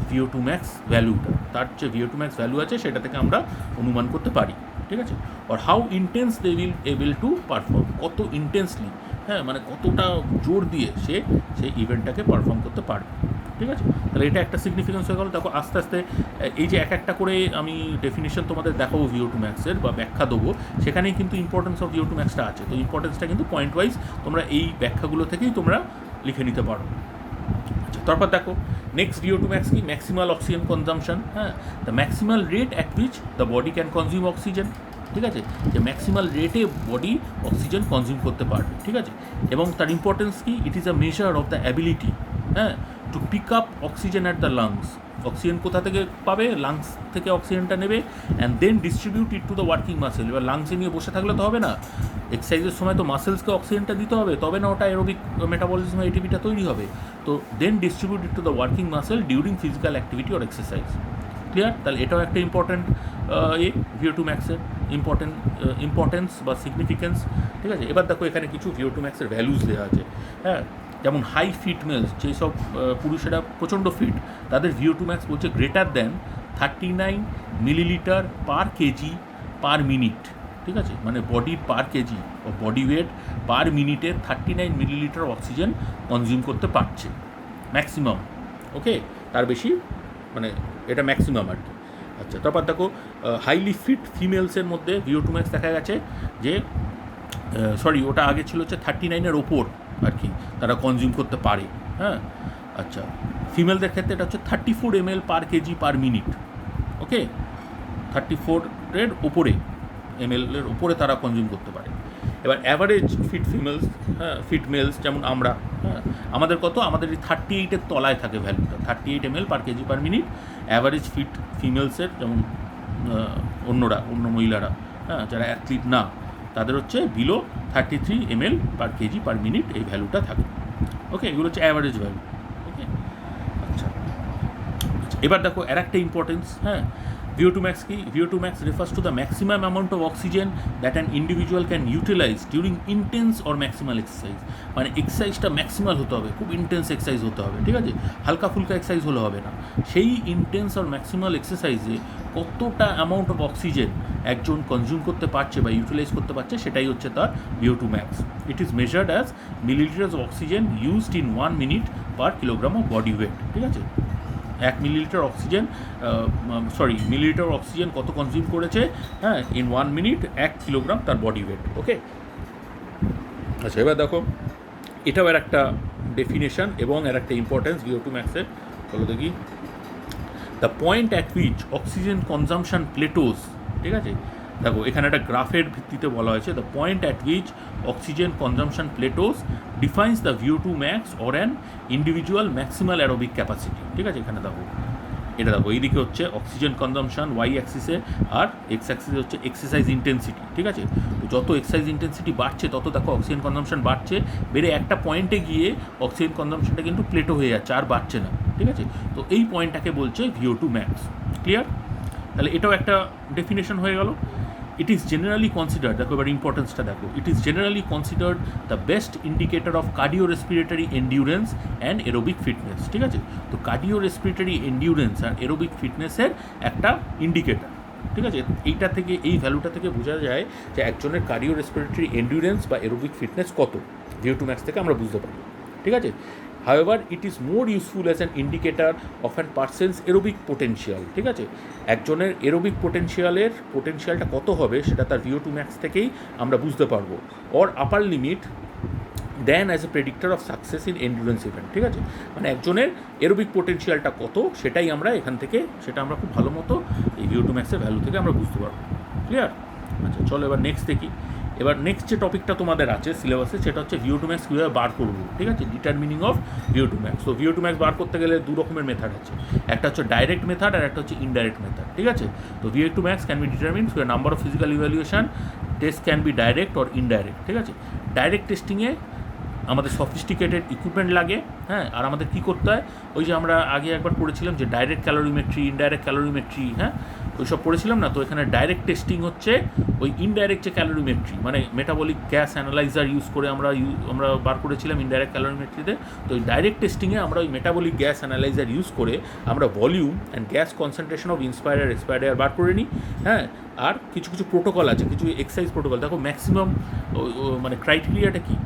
VO2 ম্যাক্স ভ্যালুটা। তার যে VO2 ম্যাক্স ভ্যালু আছে সেটা থেকে আমরা অনুমান করতে পারি, ঠিক আছে? আর how intense they will able to perform, কত ইন্টেন্সলি, হ্যাঁ, মানে কতটা জোর দিয়ে সেই ইভেন্টটাকে পারফর্ম করতে পারবে, ঠিক আছে, তাহলে এটা একটা সিগনিফিকেন্স হয়ে গেল। দেখো আস্তে আস্তে এই যে এক একটা করে আমি ডেফিনেশন তোমাদের দেখাবো VO2 ম্যাক্সের বা ব্যাখ্যা দেবো, সেখানেই কিন্তু ইম্পর্টেন্স অফ VO2 ম্যাক্সটা আছে। তো ইম্পর্টেন্সটা কিন্তু পয়েন্ট ওয়াইজ তোমরা এই ব্যাখ্যাগুলো থেকেই তোমরা লিখে নিতে পারো। আচ্ছা, তারপর দেখো নেক্সট VO2 ম্যাক্স কি, ম্যাক্সিমাল অক্সিজেন কনজামশন। হ্যাঁ, the maximal rate at which the body can consume oxygen. ঠিক আছে, যে ম্যাক্সিমাল রেটে বডি অক্সিজেন কনজিউম করতে পারবে। ঠিক আছে, এবং তার ইম্পর্টেন্স কি, it is a measure of the ability, হ্যাঁ, to pick up oxygen at the lungs. Oxygen কোথা থেকে পাবে, লাংস থেকে অক্সিজেনটা নেবে and then distribute it to the working muscle. এবার লাংসে নিয়ে বসে থাকলে তো হবে না, এক্সারসাইজের সময় তো মাসেলসকে অক্সিজেনটা দিতে হবে, তবে না ওটা অ্যারোবিক মেটাবলিজম এটিপিটা তৈরি হবে। তো then distribute it to the working muscle during physical activity or exercise. Clear? তাহলে এটাও একটা ইম্পর্ট্যান্ট VO2 ম্যাক্সের ইম্পর্টেন্স বা সিগনিফিকেন্স। ঠিক আছে, এবার দেখো এখানে কিছু VO2 ম্যাক্সের ভ্যালুজ দেওয়া আছে। হ্যাঁ, যেমন হাই ফিট মেলস, যেসব পুরুষেরা প্রচণ্ড ফিট, তাদের VO2 ম্যাক্স বলছে গ্রেটার দ্যান 39 মিলিলিটার পার কেজি পার মিনিট। ঠিক আছে, মানে বডি পার কেজি ও বডি ওয়েট পার মিনিটে 39 মিলিলিটার অক্সিজেন কনজিউম করতে পারছে ম্যাক্সিমাম। ওকে, তার বেশি মানে এটা ম্যাক্সিমাম আর কি। আচ্ছা, তারপর দেখো হাইলি ফিট ফিমেলসের মধ্যে VO2 ম্যাক্স দেখা গেছে যে ওটা আগে ছিল হচ্ছে 39-এর ওপর আর কি তারা কনজিউম করতে পারে। হ্যাঁ, আচ্ছা, ফিমেলদের ক্ষেত্রে এটা হচ্ছে 34 ml per KG per minute. ওকে, 34-এর ওপরে ml-এর ওপরে তারা কনজিউম করতে পারে। এবার অ্যাভারেজ ফিট ফিমেলস, হ্যাঁ, ফিট মেলস যেমন আমরা, হ্যাঁ, আমাদের কত, আমাদের এই 38-এর তলায় থাকে ভ্যালুটা, 38 ml per KG per minute. Average fit ফিমেলসের যেমন অন্য মহিলারা, হ্যাঁ, যারা অ্যাথলিট না, তাদের হচ্ছে below 33 ml per KG per minute এই ভ্যালুটা থাকে। ওকে, এগুলো হচ্ছে অ্যাভারেজ ভ্যালু। ওকে, আচ্ছা, এবার দেখো আর একটা ইম্পর্টেন্স। হ্যাঁ, VO2 max কি, VO2 max refers to the maximum amount of oxygen that an individual can utilize during intense or maximal exercise। মানে এক্সারসাইজটা ম্যাক্সিমাল হতে হবে, খুব ইন্টেন্স এক্সারসাইজ হতে হবে। ঠিক আছে, হালকা ফুলকা এক্সারসাইজ হলে হবে না, সেই ইন্টেন্স আর ম্যাক্সিমাল এক্সারসাইজে কতটা অ্যামাউন্ট অফ অক্সিজেন একজন কনজিউম করতে পারছে বা ইউটিলাইজ করতে পারছে, সেটাই হচ্ছে তার VO2 max। It is measured as millilitres of oxygen used in 1 minute per kilogram of body weight. ঠিক আছে, 1 মিলিলিটার অক্সিজেন কত কনজিউম করেছে, হ্যাঁ, ইন 1 মিনিট 1 কিলোগ্রাম তার বডি ওয়েট। ওকে, আচ্ছা, এবার দেখো এটাও আর একটা ডেফিনেশন এবং আর একটা ইম্পর্টেন্স VO2 ম্যাক্সের। বলো দেখি, the point at which oxygen consumption Plato's. ঠিক আছে, দেখো এখানে একটা গ্রাফের ভিত্তিতে বলা হয়েছে, the point at which oxygen consumption Plato's defines the VO2 max or an individual maximal aerobic capacity. ঠিক আছে, এখানে দেখো এটা দেখো এইদিকে হচ্ছে অক্সিজেন কনজামশন ওয়াই অ্যাক্সিসে, আর এক্স অ্যাক্সিসে হচ্ছে এক্সারসাইজ ইন্টেন্সিটি। ঠিক আছে, তো যত এক্সারসাইজ ইন্টেন্সিটি বাড়ছে তত দেখো অক্সিজেন কনজামশন বাড়ছে, বেড়ে একটা পয়েন্টে গিয়ে অক্সিজেন কনজামশনটা কিন্তু প্লেটো হয়ে যাচ্ছে, আর বাড়ছে না। ঠিক আছে, তো এই পয়েন্টটাকে বলছে VO2 ম্যাক্স। ক্লিয়ার? তাহলে এটাও একটা ডেফিনেশন হয়ে গেল। ইট ইজ জেনারেলি কনসিডার্ড, দেখো এবার ইম্পর্টেন্সটা দেখো, it is generally considered the best indicator of cardio respiratory endurance and aerobic fitness. ঠিক আছে, তো কার্ডিও রেসপিরেটরি এন্ডিউরেন্স আর এরোবিক ফিটনেসের একটা ইন্ডিকেটর। ঠিক আছে, এইটা থেকে, এই ভ্যালুটা থেকে বোঝা যায় যে একজনের কার্ডিও রেসপিরেটরি এন্ডিউরেন্স বা এরোবিক ফিটনেস কত, VO2 ম্যাক্স থেকে আমরা বুঝতে পারি। ঠিক আছে, however it is more useful as an indicator of a person's aerobic potential। ঠিক আছে, একজনের এরোবিক পোটেনশিয়ালটা কত হবে সেটা তার VO2 ম্যাক্স থেকেই আমরা বুঝতে পারবো, or upper limit then as a predictor of success in endurance event. ঠিক আছে, মানে একজনের এরোবিক পোটেনশিয়ালটা কত সেটাই আমরা এখান থেকে, সেটা আমরা খুব ভালো মতো এই VO2 ম্যাক্সের ভ্যালু থেকে আমরা বুঝতে পারবো। ক্লিয়ার? আচ্ছা, চলো এবার নেক্সট দেখি। এবার নেক্সট যে টপিকটা তোমাদের আছে সিলেবাসে সেটা হচ্ছে VO2 ম্যাক্স কীভাবে বার করবো। ঠিক আছে, ডিটারমিনিং অফ VO2 ম্যাক্স। তো VO2 ম্যাক্স বার করতে গেলে দু রকমের মেথড আছে, একটা হচ্ছে ডাইরেক্ট মেথড আর একটা হচ্ছে ইনডাইরেক্ট মেথড। ঠিক আছে, তো VO2 max can be determine through a number of physical evaluation, test can be direct or indirect. ঠিক আছে, ডাইরেক্ট টেস্টিংয়ে আমাদের সফিস্টিকেটেড ইকুইপমেন্ট লাগে, হ্যাঁ, আর আমাদের কী করতে হয়, ওই যে আমরা আগে একবার পড়েছিলাম যে ডাইরেক্ট ক্যালোরিমেট্রি, ইনডাইরেক্ট ক্যালোরিমেট্রি, হ্যাঁ, ওই সব পড়েছিলাম না। তো এখানে ডাইরেক্ট টেস্টিং হচ্ছে ওই ইনডাইরেক্ট যে ক্যালোরিমেট্রি, মানে মেটাবলিক গ্যাস অ্যানালাইজার ইউজ করে আমরা বার করেছিলাম ইনডাইরেক্ট ক্যালোরিমেট্রিতে। তো ওই ডাইরেক্ট টেস্টিংয়ে আমরা ওই মেটাবলিক গ্যাস অ্যানালাইজার ইউজ করে আমরা volume and gas concentration of inspire expire বার করে নিই। হ্যাঁ, আর কিছু প্রোটোকল আছে, কিছু এক্সারসাইজ প্রোটোকল। দেখো ম্যাক্সিমাম মানে ক্রাইটেরিয়াটা কি,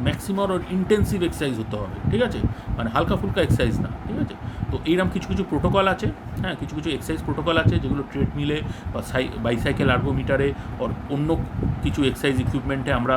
ম্যাক্সিমাম ওর ইন্টেন্সিভ এক্সারসাইজ হতে হবে। ঠিক আছে, মানে হালকা ফুলকা এক্সারসাইজ না। ঠিক আছে? তো এইরকম কিছু কিছু প্রোটোকল আছে, হ্যাঁ, কিছু কিছু এক্সারসাইজ প্রোটোকল আছে যেগুলো ট্রেডমিলে বা বাইসাইকেল আর্গোমিটারে ওর অন্য কিছু এক্সারসাইজ ইকুইপমেন্টে আমরা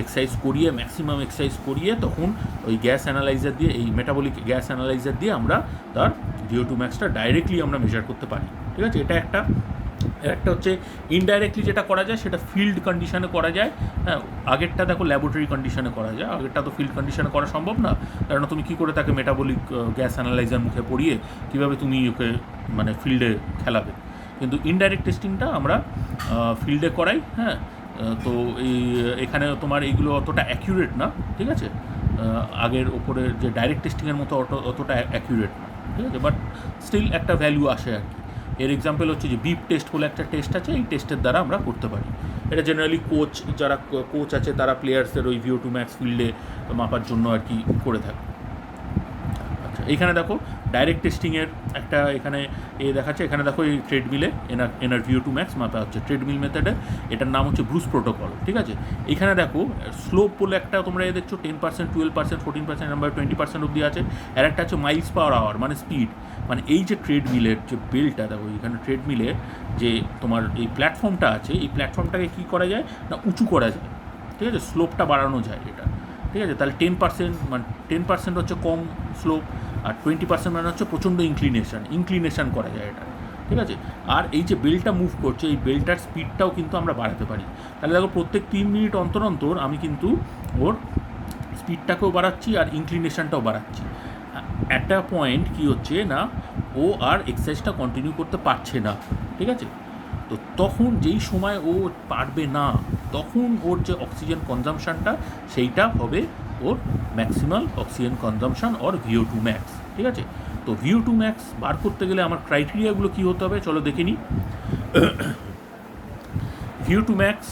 এক্সারসাইজ করিয়ে ম্যাক্সিমাম এক্সারসাইজ করিয়ে তখন ওই গ্যাস অ্যানালাইজার দিয়ে, এই মেটাবলিক গ্যাস অ্যানালাইজার দিয়ে আমরা তার VO2 ম্যাক্সটা ডাইরেক্টলি আমরা মেজার করতে পারি, ঠিক আছে? এটা একটা হচ্ছে ইনডাইরেক্টলি যেটা করা যায় সেটা ফিল্ড কন্ডিশনে করা যায়, হ্যাঁ। আগেরটা দেখো ল্যাবরেটরি কন্ডিশনে করা যায়, আগেরটা তো ফিল্ড কন্ডিশনে করা সম্ভব না, কারণ তুমি কী করে তাকে মেটাবলিক গ্যাস অ্যানালাইজার মুখে পড়িয়ে কীভাবে তুমি ওকে মানে ফিল্ডে খেলাবে। কিন্তু ইনডাইরেক্ট টেস্টিংটা আমরা ফিল্ডে করাই, হ্যাঁ। তো এখানে তোমার এইগুলো অতটা অ্যাকিউরেট না, ঠিক আছে? আগের ওপরে যে ডাইরেক্ট টেস্টিংয়ের মতো অতটা অ্যাকিউরেট না, ঠিক আছে? বাট স্টিল একটা ভ্যালু আসে আর কি। এর এক্সাম্পল হচ্ছে যে বিপ টেস্ট বলে একটা টেস্ট আছে, এই টেস্টের দ্বারা আমরা করতে পারি। এটা জেনারেলি যারা কোচ আছে তারা প্লেয়ার্সদের ওই VO2 ম্যাক্স ফিল্ডে মাপার জন্য আর কি করে থাকে। আচ্ছা, এইখানে দেখো ডাইরেক্ট টেস্টিংয়ের একটা এখানে দেখাচ্ছে, এখানে দেখো এই ট্রেডমিলে এনার VO2 ম্যাক্স মাপা হচ্ছে ট্রেডমিল মেথডে, এটার নাম হচ্ছে ব্রুস প্রোটোকল, ঠিক আছে? এখানে দেখো স্লোপ বলে একটা তোমরা দেখছো 10%, 12%, 14%, নাম্বার 20% অবধি আছে। আর একটা হচ্ছে মাইলস পার আওয়ার মানে স্পিড, মানে এই যে ট্রেডমিলের যে বেলটা দেখো, এখানে ট্রেডমিলের যে তোমার এই প্ল্যাটফর্মটা আছে, এই প্ল্যাটফর্মটাকে কী করা যায় না উঁচু করা যায়, ঠিক আছে? স্লোপটা বাড়ানো যায় এটা, ঠিক আছে? তাহলে 10% মানে 10% হচ্ছে কম স্লোপ, আর 20% মানে হচ্ছে প্রচণ্ড ইনক্লিনেশন করা যায় এটা, ঠিক আছে? আর এই যে বেলটা মুভ করছে, এই বেলটার স্পিডটাও কিন্তু আমরা বাড়াতে পারি। তাহলে দেখো প্রত্যেক 3 মিনিট অন্তর অন্তর আমি কিন্তু ওর স্পিডটাকেও বাড়াচ্ছি আর ইনক্লিনেশনটাও বাড়াচ্ছি। একটা পয়েন্ট কী হচ্ছে না, ও আর এক্সারসাইজটা কন্টিনিউ করতে পারছে না, ঠিক আছে? তো তখন যেই সময় ও পারবে না, তখন ওর যে অক্সিজেন কনজামশানটা সেইটা হবে ওর ম্যাক্সিমাল অক্সিজেন কনজামশান ওর VO2 ম্যাক্স, ঠিক আছে? তো VO2 ম্যাক্স বার করতে গেলে আমার ক্রাইটেরিয়াগুলো কী হতে হবে চলো দেখে নিই। VO2 ম্যাক্স,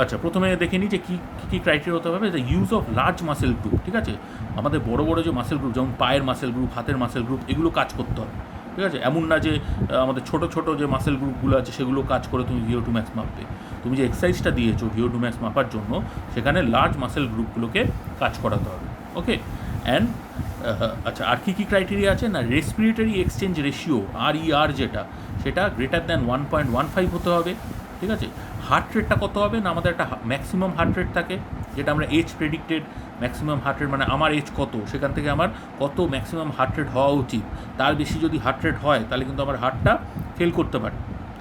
আচ্ছা প্রথমে দেখে নিই যে কী ক্রাইটেরিয়া হতে হবে। The use of large muscle group, ঠিক আছে? আমাদের বড় বড় যে মাসেল গ্রুপ, যেমন পায়ের মাসেল গ্রুপ, হাতের মাসেল গ্রুপ, এগুলো কাজ করতে হবে, ঠিক আছে? এমন না যে আমাদের ছোটো ছোটো যে মাসেল গ্রুপগুলো আছে সেগুলো কাজ করে তুমি VO2 ম্যাক্স মাপবে। তুমি যে এক্সারসাইজটা দিয়েছো VO2 ম্যাক্স মাপার জন্য, সেখানে লার্জ মাসেল গ্রুপগুলোকে কাজ করাতে হবে, ওকে? অ্যান্ড আচ্ছা, আর কী ক্রাইটেরিয়া আছে না, রেসপিরেটরি এক্সচেঞ্জ রেশিও RER যেটা, সেটা গ্রেটার দ্যান 1.15 হতে হবে, ঠিক আছে? হার্ট রেটটা কত হবে না, আমাদের একটা ম্যাক্সিমাম হার্ট রেট থাকে, যেটা আমরা age predicted maximum heart rate, মানে আমার এজ কত, সেখান থেকে আমার কত ম্যাক্সিমাম হার্ট রেট হওয়া উচিত, তার বেশি যদি হার্ট রেট হয় তাহলে কিন্তু আমার হার্টটা ফেল করতে পারে,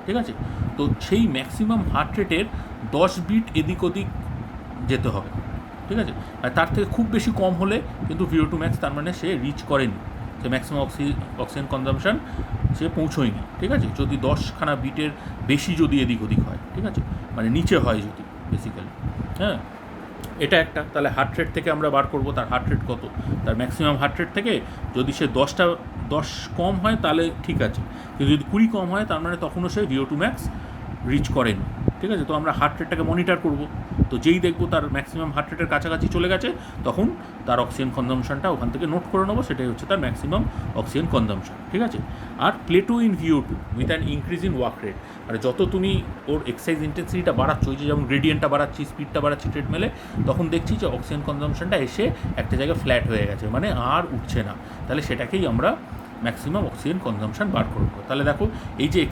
ঠিক আছে? তো সেই ম্যাক্সিমাম হার্ট রেটের 10 বিট এদিক ওদিক যেতে হবে, ঠিক আছে? আর তার থেকে খুব বেশি কম হলে কিন্তু VO2 ম্যাক্স তার মানে সে রিচ করেনি, সে ম্যাক্সিমাম অক্সিজেন কনজামশান সে পৌঁছয়নি, ঠিক আছে? যদি 10খানা বিটের বেশি যদি এদিক ওদিক হয়, ঠিক আছে, মানে নিচে হয় যদি বেসিক্যালি, হ্যাঁ, এটা একটা। তাহলে হার্ট রেট থেকে আমরা বার করবো তার হার্ট রেট কত, তার ম্যাক্সিমাম হার্ট রেট থেকে যদি সে 10 কম হয় তাহলে ঠিক আছে, কিন্তু যদি 20 কম হয় তার মানে তখনও সে VO2 ম্যাক্স রিচ করেনি, ঠিক আছে? তো আমরা হার্ট রেটটাকে মনিটর করব, তো যেই দেখবো তার ম্যাক্সিমাম হার্ট রেটের কাছাকাছি চলে গেছে তখন তার অক্সিজেন কনজামশনটা ওখান থেকে নোট করে নেবো, সেটাই হচ্ছে তার ম্যাক্সিমাম অক্সিজেন কনজামশন, ঠিক আছে? আর plateau in VO2 with an increase in work rate, মানে যত তুমি ওর এক্সারসাইজ ইন্টেন্সিটিটা বাড়াচ্ছ, ওই যে যেমন গ্রেডিয়েন্টটা বাড়াচ্ছি, স্পিডটা বাড়াচ্ছি ট্রেডমিলে, তখন দেখছি যে অক্সিজেন কনজামশনটা এসে একটা জায়গায় ফ্ল্যাট হয়ে গেছে, মানে আর উঠছে না, তাহলে সেটাকেই আমরা ম্যাক্সিমাম অক্সিজেন কনজামশন বার করবো। তাহলে দেখো এই যে এই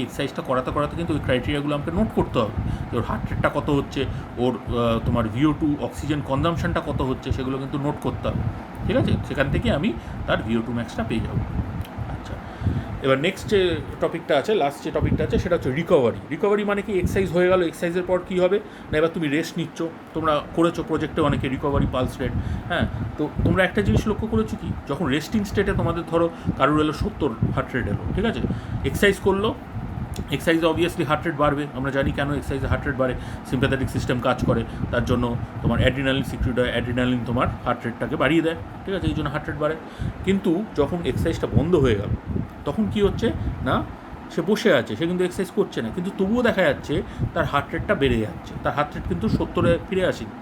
এক্সারসাইজটা করাতে করাতে কিন্তু ওই ক্রাইটেরিয়াগুলো আমাকে নোট করতে হবে, ওর হার্ট রেটটা কত হচ্ছে, ওর তোমার VO2 অক্সিজেন কনজামশনটা কত হচ্ছে, সেগুলো কিন্তু নোট করতে হবে, ঠিক আছে? সেখান থেকে আমি তার VO2 ম্যাক্সটা পেয়ে যাবো। আচ্ছা, এবার নেক্সট যে টপিকটা আছে, লাস্ট যে টপিকটা আছে সেটা হচ্ছে রিকভারি মানে কি, এক্সারসাইজ হয়ে গেল, এক্সারসাইজের পর কী হবে না, এবার তুমি রেস্ট নিচ্ছ, তোমরা করেছো প্রজেক্টে অনেকে রিকভারি পালস রেট, হ্যাঁ। তো তোমরা একটা জিনিস লক্ষ্য করেছো কি, যখন রেস্টিং স্টেটে তোমাদের ধরো কারোর এলো 70 হার্ট রেট এলো, ঠিক আছে, এক্সারসাইজ করলো, এক্সারসাইজে অবভিয়াসলি হার্ট রেট বাড়বে, আমরা জানি কেন এক্সারসাইজে হার্ট রেট বাড়ে, সিম্প্যাথেটিক সিস্টেম কাজ করে, তার জন্য তোমার অ্যাড্রিনালিন সিক্রিট হয়, অ্যাড্রিনালিন তোমার হার্ট রেটটাকে বাড়িয়ে দেয়, ঠিক আছে, এই জন্য হার্ট রেট বাড়ে। কিন্তু যখন এক্সারসাইজটা বন্ধ হয়ে গেল তখন কি হচ্ছে না, সে বসে আছে, সে কিন্তু এক্সারসাইজ করছে না, কিন্তু তবুও দেখা যাচ্ছে তার হার্ট রেটটা বেড়ে যাচ্ছে, তার হার্ট রেট কিন্তু 70-এ ফিরে আসেনি,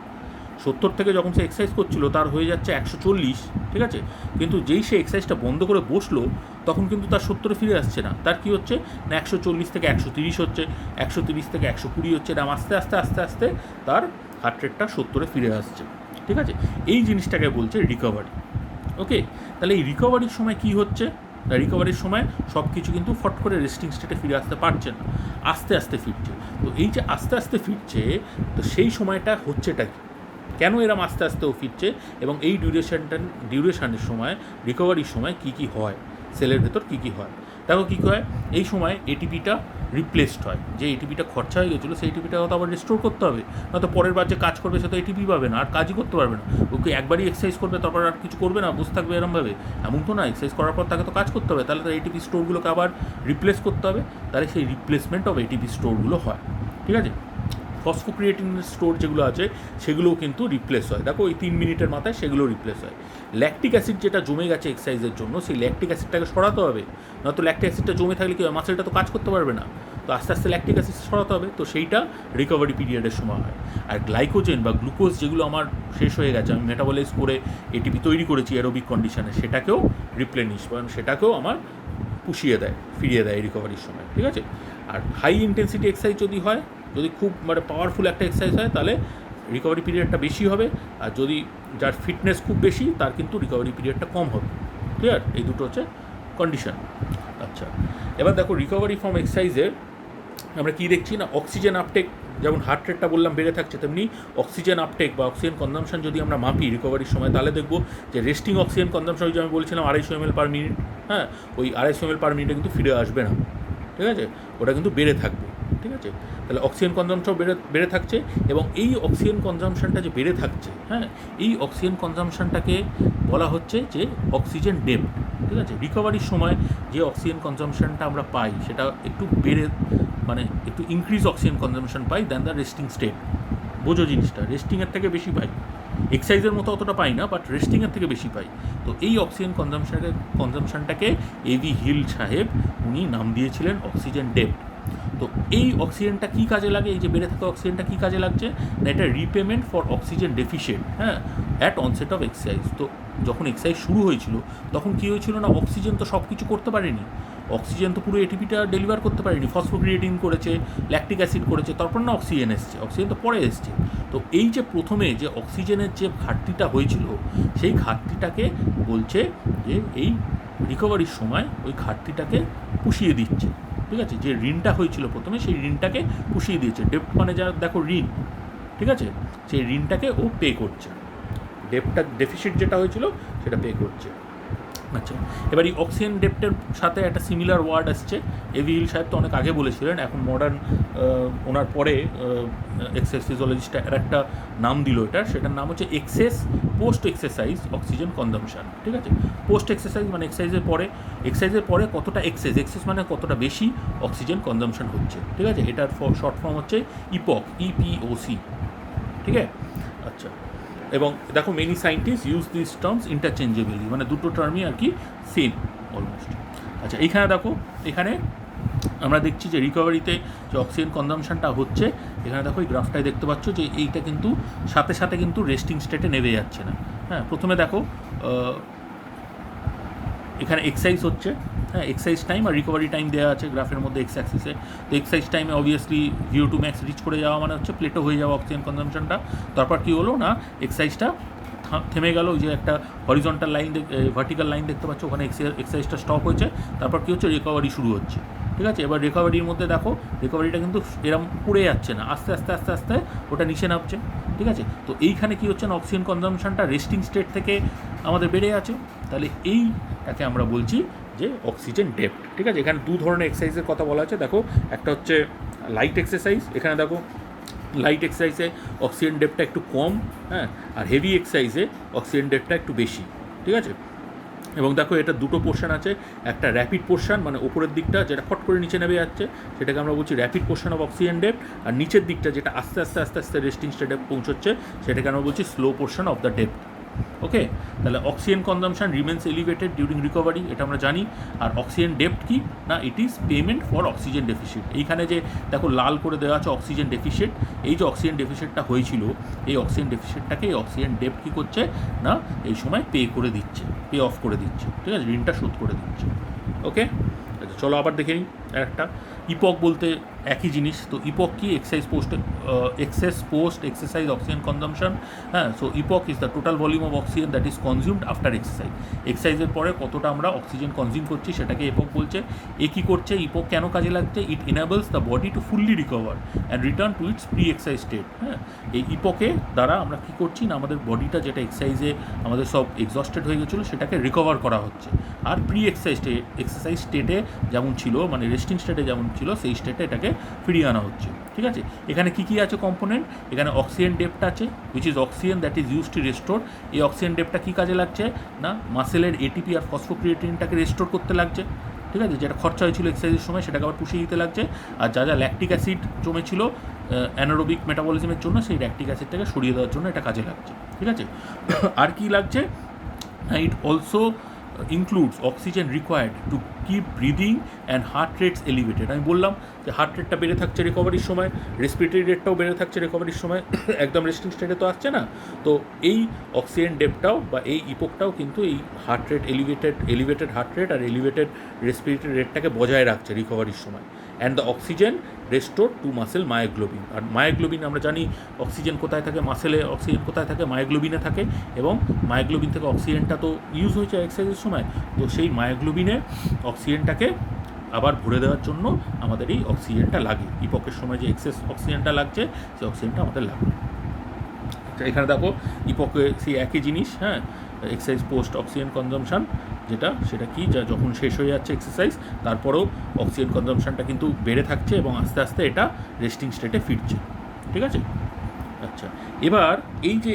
70 থেকে যখন সে এক্সারসাইজ করছিল তার হয়ে যাচ্ছে 140, ঠিক আছে, কিন্তু যেই সে এক্সারসাইজটা বন্ধ করে বসলো তখন কিন্তু তার 70-এ ফিরে আসছে না, তার কী হচ্ছে না 140 থেকে 130 হচ্ছে, 130 থেকে 120 হচ্ছে, এরকম আস্তে আস্তে আস্তে আস্তে তার হার্ট রেটটা 70-এ ফিরে আসছে, ঠিক আছে? এই জিনিসটাকে বলছে রিকভারি, ওকে, তাহলে এই রিকভারির সময় কি হচ্ছে, রিকভারির সময় সব কিছু কিন্তু ফট করে রেস্টিং স্টেটে ফিরে আসতে পারছে না, আস্তে আস্তে ফিরছে। তো এই যে আস্তে আস্তে ফিরছে, তো সেই সময়টা হচ্ছেটা কি, কেন এরম আস্তে আস্তেও ফিরছে, এবং এই ডিউরেশনের সময়, রিকভারির সময় কী কী হয়, সেলের ভেতর কী কী হয়। দেখো কী হয়, এই সময় এটিপিটা রিপ্লেসড হয়, যে এটিপিটা খরচা হয়ে গেছিলো সেই এটিপিটা তো আবার রেস্টোর করতে হবে, নয়তো পরের বার যে কাজ করবে সে তো এটিপি পাবে না, আর কাজই করতে পারবে না। ওকে একবারই এক্সারসাইজ করবে তারপর আর কিছু করবে না, বসে থাকবে এরমভাবে, এমন তো না। এক্সারসাইজ করার পর তাকে তো কাজ করতে হবে, তাহলে তো এটিপি স্টোরগুলোকে আবার রিপ্লেস করতে হবে, তাহলে সেই রিপ্লেসমেন্ট অফ এটিপি স্টোরগুলো হয়। ঠিক আছে, ফসফোক্রিয়েটিন স্টোর যেগুলো আছে সেগুলোও কিন্তু রিপ্লেস হয়। দেখো ওই 3 মিনিটের মাথায় সেগুলো রিপ্লেস হয়। ল্যাকটিক অ্যাসিড যেটা জমে গেছে এক্সারসাইজের জন্য, সেই ল্যাকটিক অ্যাসিডটাকে সরাতে হবে, নয়তো ল্যাকটিক অ্যাসিডটা জমে থাকলে কি হয়, মাসেলটা তো কাজ করতে পারবে না। তো আস্তে আস্তে ল্যাকটিক অ্যাসিড সরাতে হবে, তো সেইটা রিকভারি পিরিয়ডের সময় হয়। আর গ্লাইকোজেন বা গ্লুকোজ যেগুলো আমার শেষ হয়ে গেছে, আমি মেটাবলাইজ করে এটিপি তৈরি করেছি অ্যারোবিক কন্ডিশনে, সেটাকেও রিপ্লেনিশ বা সেটাকেও আমার পুষিয়ে দেয়, ফিরিয়ে দেয় রিকভারির সময়। ঠিক আছে, আর হাই ইন্টেন্সিটি এক্সারসাইজ যদি হয়, যদি খুব মানে পাওয়ারফুল একটা এক্সারসাইজ হয়, তাহলে রিকভারি পিরিয়ডটা বেশি হবে, আর যদি যার ফিটনেস খুব বেশি তার কিন্তু রিকভারি পিরিয়ডটা কম হবে। ক্লিয়ার, এই দুটো হচ্ছে কন্ডিশন। আচ্ছা, এবার দেখো রিকভারি ফ্রম এক্সারসাইজের আমরা কী দেখছি না, অক্সিজেন আপটেক, যেমন হার্ট রেটটা বললাম বেড়ে থাকছে, তেমনি অক্সিজেন আপটেক বা অক্সিজেন কনজামশন যদি আমরা মাপি রিকভারির সময়, তাহলে দেখবো যে রেস্টিং অক্সিজেন কনজামশন, যে আমি বলছিলাম 250 ml পার মিনিট, হ্যাঁ, ওই 250 ml পার মিনিটে কিন্তু ফিরে আসবে না। ঠিক আছে, ওটা কিন্তু বেড়ে থাকবে। ঠিক আছে, তাহলে অক্সিজেন কনজামশন বেড়ে থাকছে, এবং এই অক্সিজেন কনজামশনটা যে বেড়ে থাকছে, হ্যাঁ, এই অক্সিজেন কনজামশনটাকে বলা হচ্ছে যে অক্সিজেন ডেপ্থ। ঠিক আছে, রিকভারির সময় যে অক্সিজেন কনজামশনটা আমরা পাই সেটা একটু বেড়ে, মানে একটু increase oxygen consumption pi than the resting state. বোঝো জিনিসটা, রেস্টিংয়ের থেকে বেশি পাই, এক্সারসাইজের মতো অতটা পাই না, বাট রেস্টিংয়ের থেকে বেশি পাই। তো এই অক্সিজেন কনজামশনটাকে এভি হিল সাহেব উনি নাম দিয়েছিলেন অক্সিজেন ডেপ্থ। তো এই অক্সিজেনটা কী কাজে লাগে, এই যে বেড়ে থাকা অক্সিজেনটা কী কাজে লাগছে না, এটা রিপেমেন্ট ফর অক্সিজেন ডেফিসিয়েন্ট, হ্যাঁ, অ্যাট অনসেট অফ এক্সারসাইজ। তো যখন এক্সারসাইজ শুরু হয়েছিল তখন কী হয়েছিল না, অক্সিজেন তো সব কিছু করতে পারেনি, অক্সিজেন তো পুরো এটিপিটা ডেলিভার করতে পারেনি, ফসফোক্রিয়েটিন করেছে, ল্যাকটিক অ্যাসিড করেছে, তারপর না অক্সিজেন এসছে, অক্সিজেন তো পরে এসছে। তো এই যে প্রথমে যে অক্সিজেনের যে ঘাটতিটা হয়েছিল, সেই ঘাটতিটাকে বলছে যে এই রিকভারির সময় ওই ঘাটতিটাকে পুষিয়ে দিচ্ছে। ঠিক আছে, যে ঋণটা হয়েছিল প্রথমে, সেই ঋণটাকে পুষিয়ে দিয়েছে। ডেপ্ট মানে যা দেখো ঋণ, ঠিক আছে, সেই ঋণটাকে ও পে করছে, ডেপ্টটা ডেফিসিট যেটা হয়েছিল সেটা পে করছে। আচ্ছা, এবার এই অক্সিজেন ডেপ্টের সাথে একটা সিমিলার ওয়ার্ড আসছে, এভি হিল সাহেব তো অনেক আগে বলেছিলেন, এখন মডার্ন ওনার পরে এক্সারসাইজ ফিজিওলজিস্টটা এর একটা নাম দিল এটা, সেটার নাম হচ্ছে excess post exercise oxygen consumption. ঠিক আছে, পোস্ট এক্সারসাইজ মানে এক্সারসাইজের পরে কতটা এক্সেস মানে কতটা বেশি অক্সিজেন কনজামশন হচ্ছে। ঠিক আছে, এটার শর্ট ফর্ম হচ্ছে ইপক, ইপিওসি। ঠিক আছে, আচ্ছা, এবং দেখো many scientists use this terms interchangeably, মানে দুটো টার্মই আর কি সেম অলমোস্ট। আচ্ছা, এইখানে দেখো, এখানে আমরা দেখছি যে রিকভারিতে যে অক্সিজেন কনজামশনটা হচ্ছে, এখানে দেখো এই গ্রাফটায় দেখতে পাচ্ছ যে এইটা কিন্তু সাথে সাথে কিন্তু রেস্টিং স্টেটে নেমে যাচ্ছে না। হ্যাঁ, প্রথমে দেখো এখানে এক্সারসাইজ হচ্ছে, হ্যাঁ, এক্সারসাইজ টাইম আর রিকভারি টাইম দেওয়া আছে গ্রাফের মধ্যে এক্স অ্যাক্সিসে। তো এক্সারসাইজ টাইমে অবভিয়াসলি VO2 ম্যাক্স রিচ করে যাওয়া মানে হচ্ছে প্লেটো হয়ে যাওয়া অক্সিজেন কনজামশনটা। তারপর কী হলো না, এক্সারসাইজটা থেমে গেল, ওই যে একটা হরিজন্টাল লাইন, ভার্টিক্যাল লাইন দেখতে পাচ্ছ, ওখানে এক্সারসাইজটা স্টপ হয়েছে। তারপর কী হচ্ছে, রিকভারি শুরু হচ্ছে। ঠিক আছে, এবার রিকভারির মধ্যে দেখো রিকভারিটা কিন্তু এরম পড়ে যাচ্ছে না, আস্তে আস্তে আস্তে আস্তে ওটা নিচে নামছে। ঠিক আছে, তো এইখানে কী হচ্ছে না, অক্সিজেন কনজামশনটা রেস্টিং স্টেট থেকে আমাদের বেড়ে আছে, তাহলে এইটাকে আমরা বলছি যে অক্সিজেন ডেপ্থ। ঠিক আছে, এখানে দু ধরনের এক্সারসাইজের কথা বলা আছে, দেখো একটা হচ্ছে লাইট এক্সারসাইজ, এখানে দেখো লাইট এক্সারসাইজে অক্সিজেন ডেপ্থটা একটু কম, হ্যাঁ, আর হেভি এক্সারসাইজে অক্সিজেন ডেপ্থটা একটু বেশি। ঠিক আছে, এবং দেখো এটা দুটো পোর্শন আছে, একটা র্যাপিড পোর্শন মানে ওপরের দিকটা যেটা ফট করে নিচে নেমে যাচ্ছে সেটাকে আমরা বলছি rapid portion of oxygen depth, আর নিচের দিকটা যেটা আস্তে আস্তে আস্তে আস্তে রেস্টিং স্টেটে পৌঁছচ্ছে সেটাকে আমরা বলছি slow portion of the depth. Okay, তাহলে oxygen consumption remains elevated during recovery, এটা আমরা জানি। আর অক্সিজেন ডেপ্থ কি না, it is payment for oxygen deficit. এইখানে যে দেখো লাল করে দেওয়া আছে অক্সিজেন ডেফিসিট, এই যে অক্সিজেন ডেফিসিটটা হয়েছিল, এই অক্সিজেন ডেফিসিটটাকে এই অক্সিজেন ডেপ্থ কী করছে না, এই সময় পে করে দিচ্ছে, পে অফ করে দিচ্ছে। ঠিক আছে, ঋণটা শোধ করে দিচ্ছে। ওকে, আচ্ছা, চলো আবার দেখে নিই একটা। ইপক বলতে একই জিনিস। তো ইপক কি? Excess post exercise oxygen consumption. হ্যাঁ, so EPOC is the total volume of oxygen that is consumed after exercise. এক্সারসাইজের পরে কতটা আমরা অক্সিজেন কনজিউম করছি সেটাকে ইপক বলছে। এ কী করছে? ইপক কেন কাজে লাগছে? It enables the body to fully recover and return to its pre exercise state. হ্যাঁ, এই ইপকে দ্বারা আমরা কী করছি না, আমাদের বডিটা যেটা এক্সারসাইজে আমাদের সব এক্সস্টেড হয়ে গেছিলো সেটাকে রিকভার করা হচ্ছে। আর প্রি এক্সারসাইজ স্টেটে যেমন ছিল, মানে রেস্টিং স্টেটে যেমন ছিল, সেই স্টেটে এটাকে ফিরিয়ে আনা হচ্ছে। ঠিক আছে, এখানে কী কী আছে কম্পোনেন্ট? এখানে অক্সিজেন ডেপ্ট আছে, which is oxygen that is use to restore. এই অক্সিজেন ডেপ্টটা কী কাজে লাগছে না, মাসেলের এটিপি আর ফসফোক্রিয়েটিনটাকে রেস্টোর করতে লাগছে। ঠিক আছে, যেটা খরচা হয়েছিল এক্সারসাইজের সময় সেটাকে আবার পুষিয়ে দিতে লাগছে। আর যা যা ল্যাকটিক অ্যাসিড জমেছিল অ্যানারোবিক মেটাবলিজমের জন্য, সেই ল্যাকটিক অ্যাসিডটাকে সরিয়ে দেওয়ার জন্য এটা কাজে লাগছে। ঠিক আছে, আর কি লাগছে? It also includes oxygen required to keep breathing and heart rates elevated. আমি বললাম যে হার্ট রেটটা বেড়ে থাকছে রিকভারির সময়, রেসপিরেটরি রেটটাও বেড়ে থাকছে রিকভারির সময়, একদম রেস্টিং স্টেটে তো আসছে না। তো এই অক্সিজেন ডেপ্টটাও বা এই ইপোকটাও কিন্তু এই heart rate elevated heart rate আর এলিভেটেড রেসপিরেটরি রেটটাকে বজায় রাখছে রিকভারির সময়। And the oxygen restore to muscle myoglobin. আর মায়োগ্লোবিন আমরা জানি অক্সিজেন কোথায় থাকে, মাসেলে অক্সিজেন কোথায় থাকে, মায়োগ্লোবিনে থাকে। এবং মায়োগ্লোবিন থেকে অক্সিজেনটা তো ইউজ হয়েছে এক্সারসাইজের সময়, তো সেই মায়োগ্লোবিনে অক্সিজেনটাকে আবার ভরে দেওয়ার জন্য আমাদের এই অক্সিজেনটা লাগে। ইপকের সময় যে এক্সেস অক্সিজেনটা লাগছে সেই অক্সিজেনটা আমাদের লাগবে। এখানে দেখো ইপকে সেই একই জিনিস। হ্যাঁ, এক্সারসাইজ পোস্ট অক্সিজেন কনজামশান সেটা কি, যা যখন শেষ হয়ে যাচ্ছে এক্সারসাইজ তারপরেও অক্সিজেন কনজামশানটা কিন্তু বেড়ে থাকছে এবং আস্তে আস্তে এটা রেস্টিং স্টেটে ফিরছে। ঠিক আছে, আচ্ছা, এবার এই যে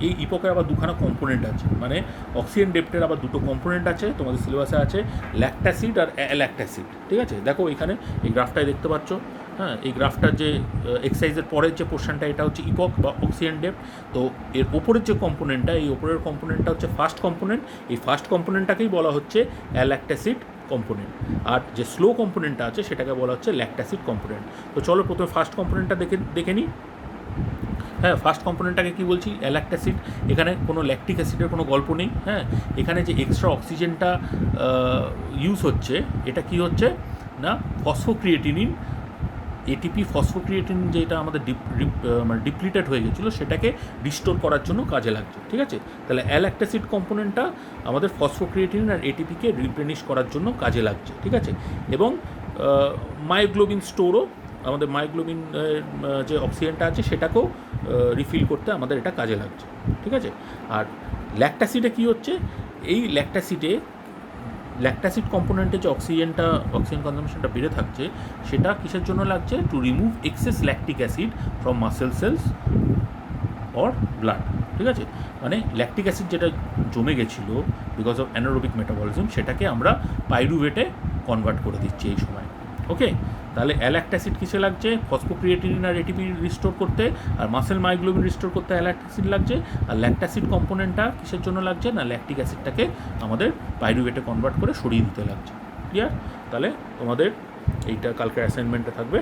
এই ইপকের আবার দুখানা কম্পোনেন্ট আছে, মানে অক্সিজেন ডেপ্টের আবার দুটো কম্পোনেন্ট আছে, তোমাদের সিলেবাসে আছে ল্যাকটাসিড আর অ্যাল্যাক্টাসিড। ঠিক আছে, দেখো এখানে এই গ্রাফটায় দেখতে পাচ্ছ। হ্যাঁ, এই গ্রাফটার যে এক্সারসাইজের পরের যে পোর্শনটা এটা হচ্ছে ইপক বা অক্সিজেন ডেপ্ট। তো এর ওপরের যে কম্পোনেন্টটা, এই ওপরের কম্পোনেন্টটা হচ্ছে ফার্স্ট কম্পোনেন্ট। এই ফার্স্ট কম্পোনেন্টটাকেই বলা হচ্ছে অ্যাল্যাক্টাসিড কম্পোনেন্ট। আর যে স্লো কম্পোনেন্টটা আছে সেটাকে বলা হচ্ছে ল্যাকটাসিড কম্পোনেন্ট। তো চলো প্রথমে ফার্স্ট কম্পোনেন্টটা দেখে নিই। হ্যাঁ, ফার্স্ট কম্পোনেন্টটাকে কী বলছি? অ্যাল্যাক্টাসিড। এখানে কোনো ল্যাকটিক অ্যাসিডের কোনো গল্প নেই। হ্যাঁ, এখানে যে এক্সট্রা অক্সিজেনটা ইউজ হচ্ছে, এটা কি হচ্ছে না, ফসফোক্রিয়েটিনিন এটিপি ফসফোক্রিয়েটিন যেটা আমাদের মানে ডিপ্লিটেড হয়ে গেছিলো সেটাকে রিস্টোর করার জন্য কাজে লাগছে। ঠিক আছে, তাহলে অ্যাল্যাক্টাসিড কম্পোনেন্টটা আমাদের ফসফোক্রিয়েটিন আর এটিপিকে রিপ্লেনিশ করার জন্য কাজে লাগছে। ঠিক আছে, এবং মায়োগ্লোবিন স্টোরও, আমাদের মায়োগ্লোবিন যে অক্সিজেনটা আছে সেটাকেও রিফিল করতে আমাদের এটা কাজে লাগছে। ঠিক আছে, আর ল্যাকটাসিডে কী হচ্ছে? এই ল্যাকটাসিড কম্পোনেন্টে যে অক্সিজেন কনজামশনটা বেড়ে থাকছে সেটা কিসের জন্য লাগছে? To remove excess lactic acid from muscle cells or blood. ঠিক আছে, মানে ল্যাকটিক অ্যাসিড যেটা জমে গেছিলো বিকজ অফ অ্যানারোবিক মেটাবলিজম সেটাকে আমরা পাইরুভেটে কনভার্ট করে দিচ্ছি এই সময়। ওকে, তাহলে অ্যাল্যাক্টাসিড কিসে লাগছে? ফসফোক্রিয়েটিনিন আর এটিপি রিস্টোর করতে, আর মাসেল মায়োগ্লোবিন রিস্টোর করতে অ্যাল্যাক্টাসিড লাগছে। আর ল্যাকটাসিড কম্পোনেন্টটা কিসের জন্য লাগছে না, ল্যাকটিক অ্যাসিডটাকে আমাদের পাইরুভেটে কনভার্ট করে সরিয়ে দিতে লাগছে। ক্লিয়ার? তাহলে তোমাদের এইটা কালকের অ্যাসাইনমেন্টে থাকবে।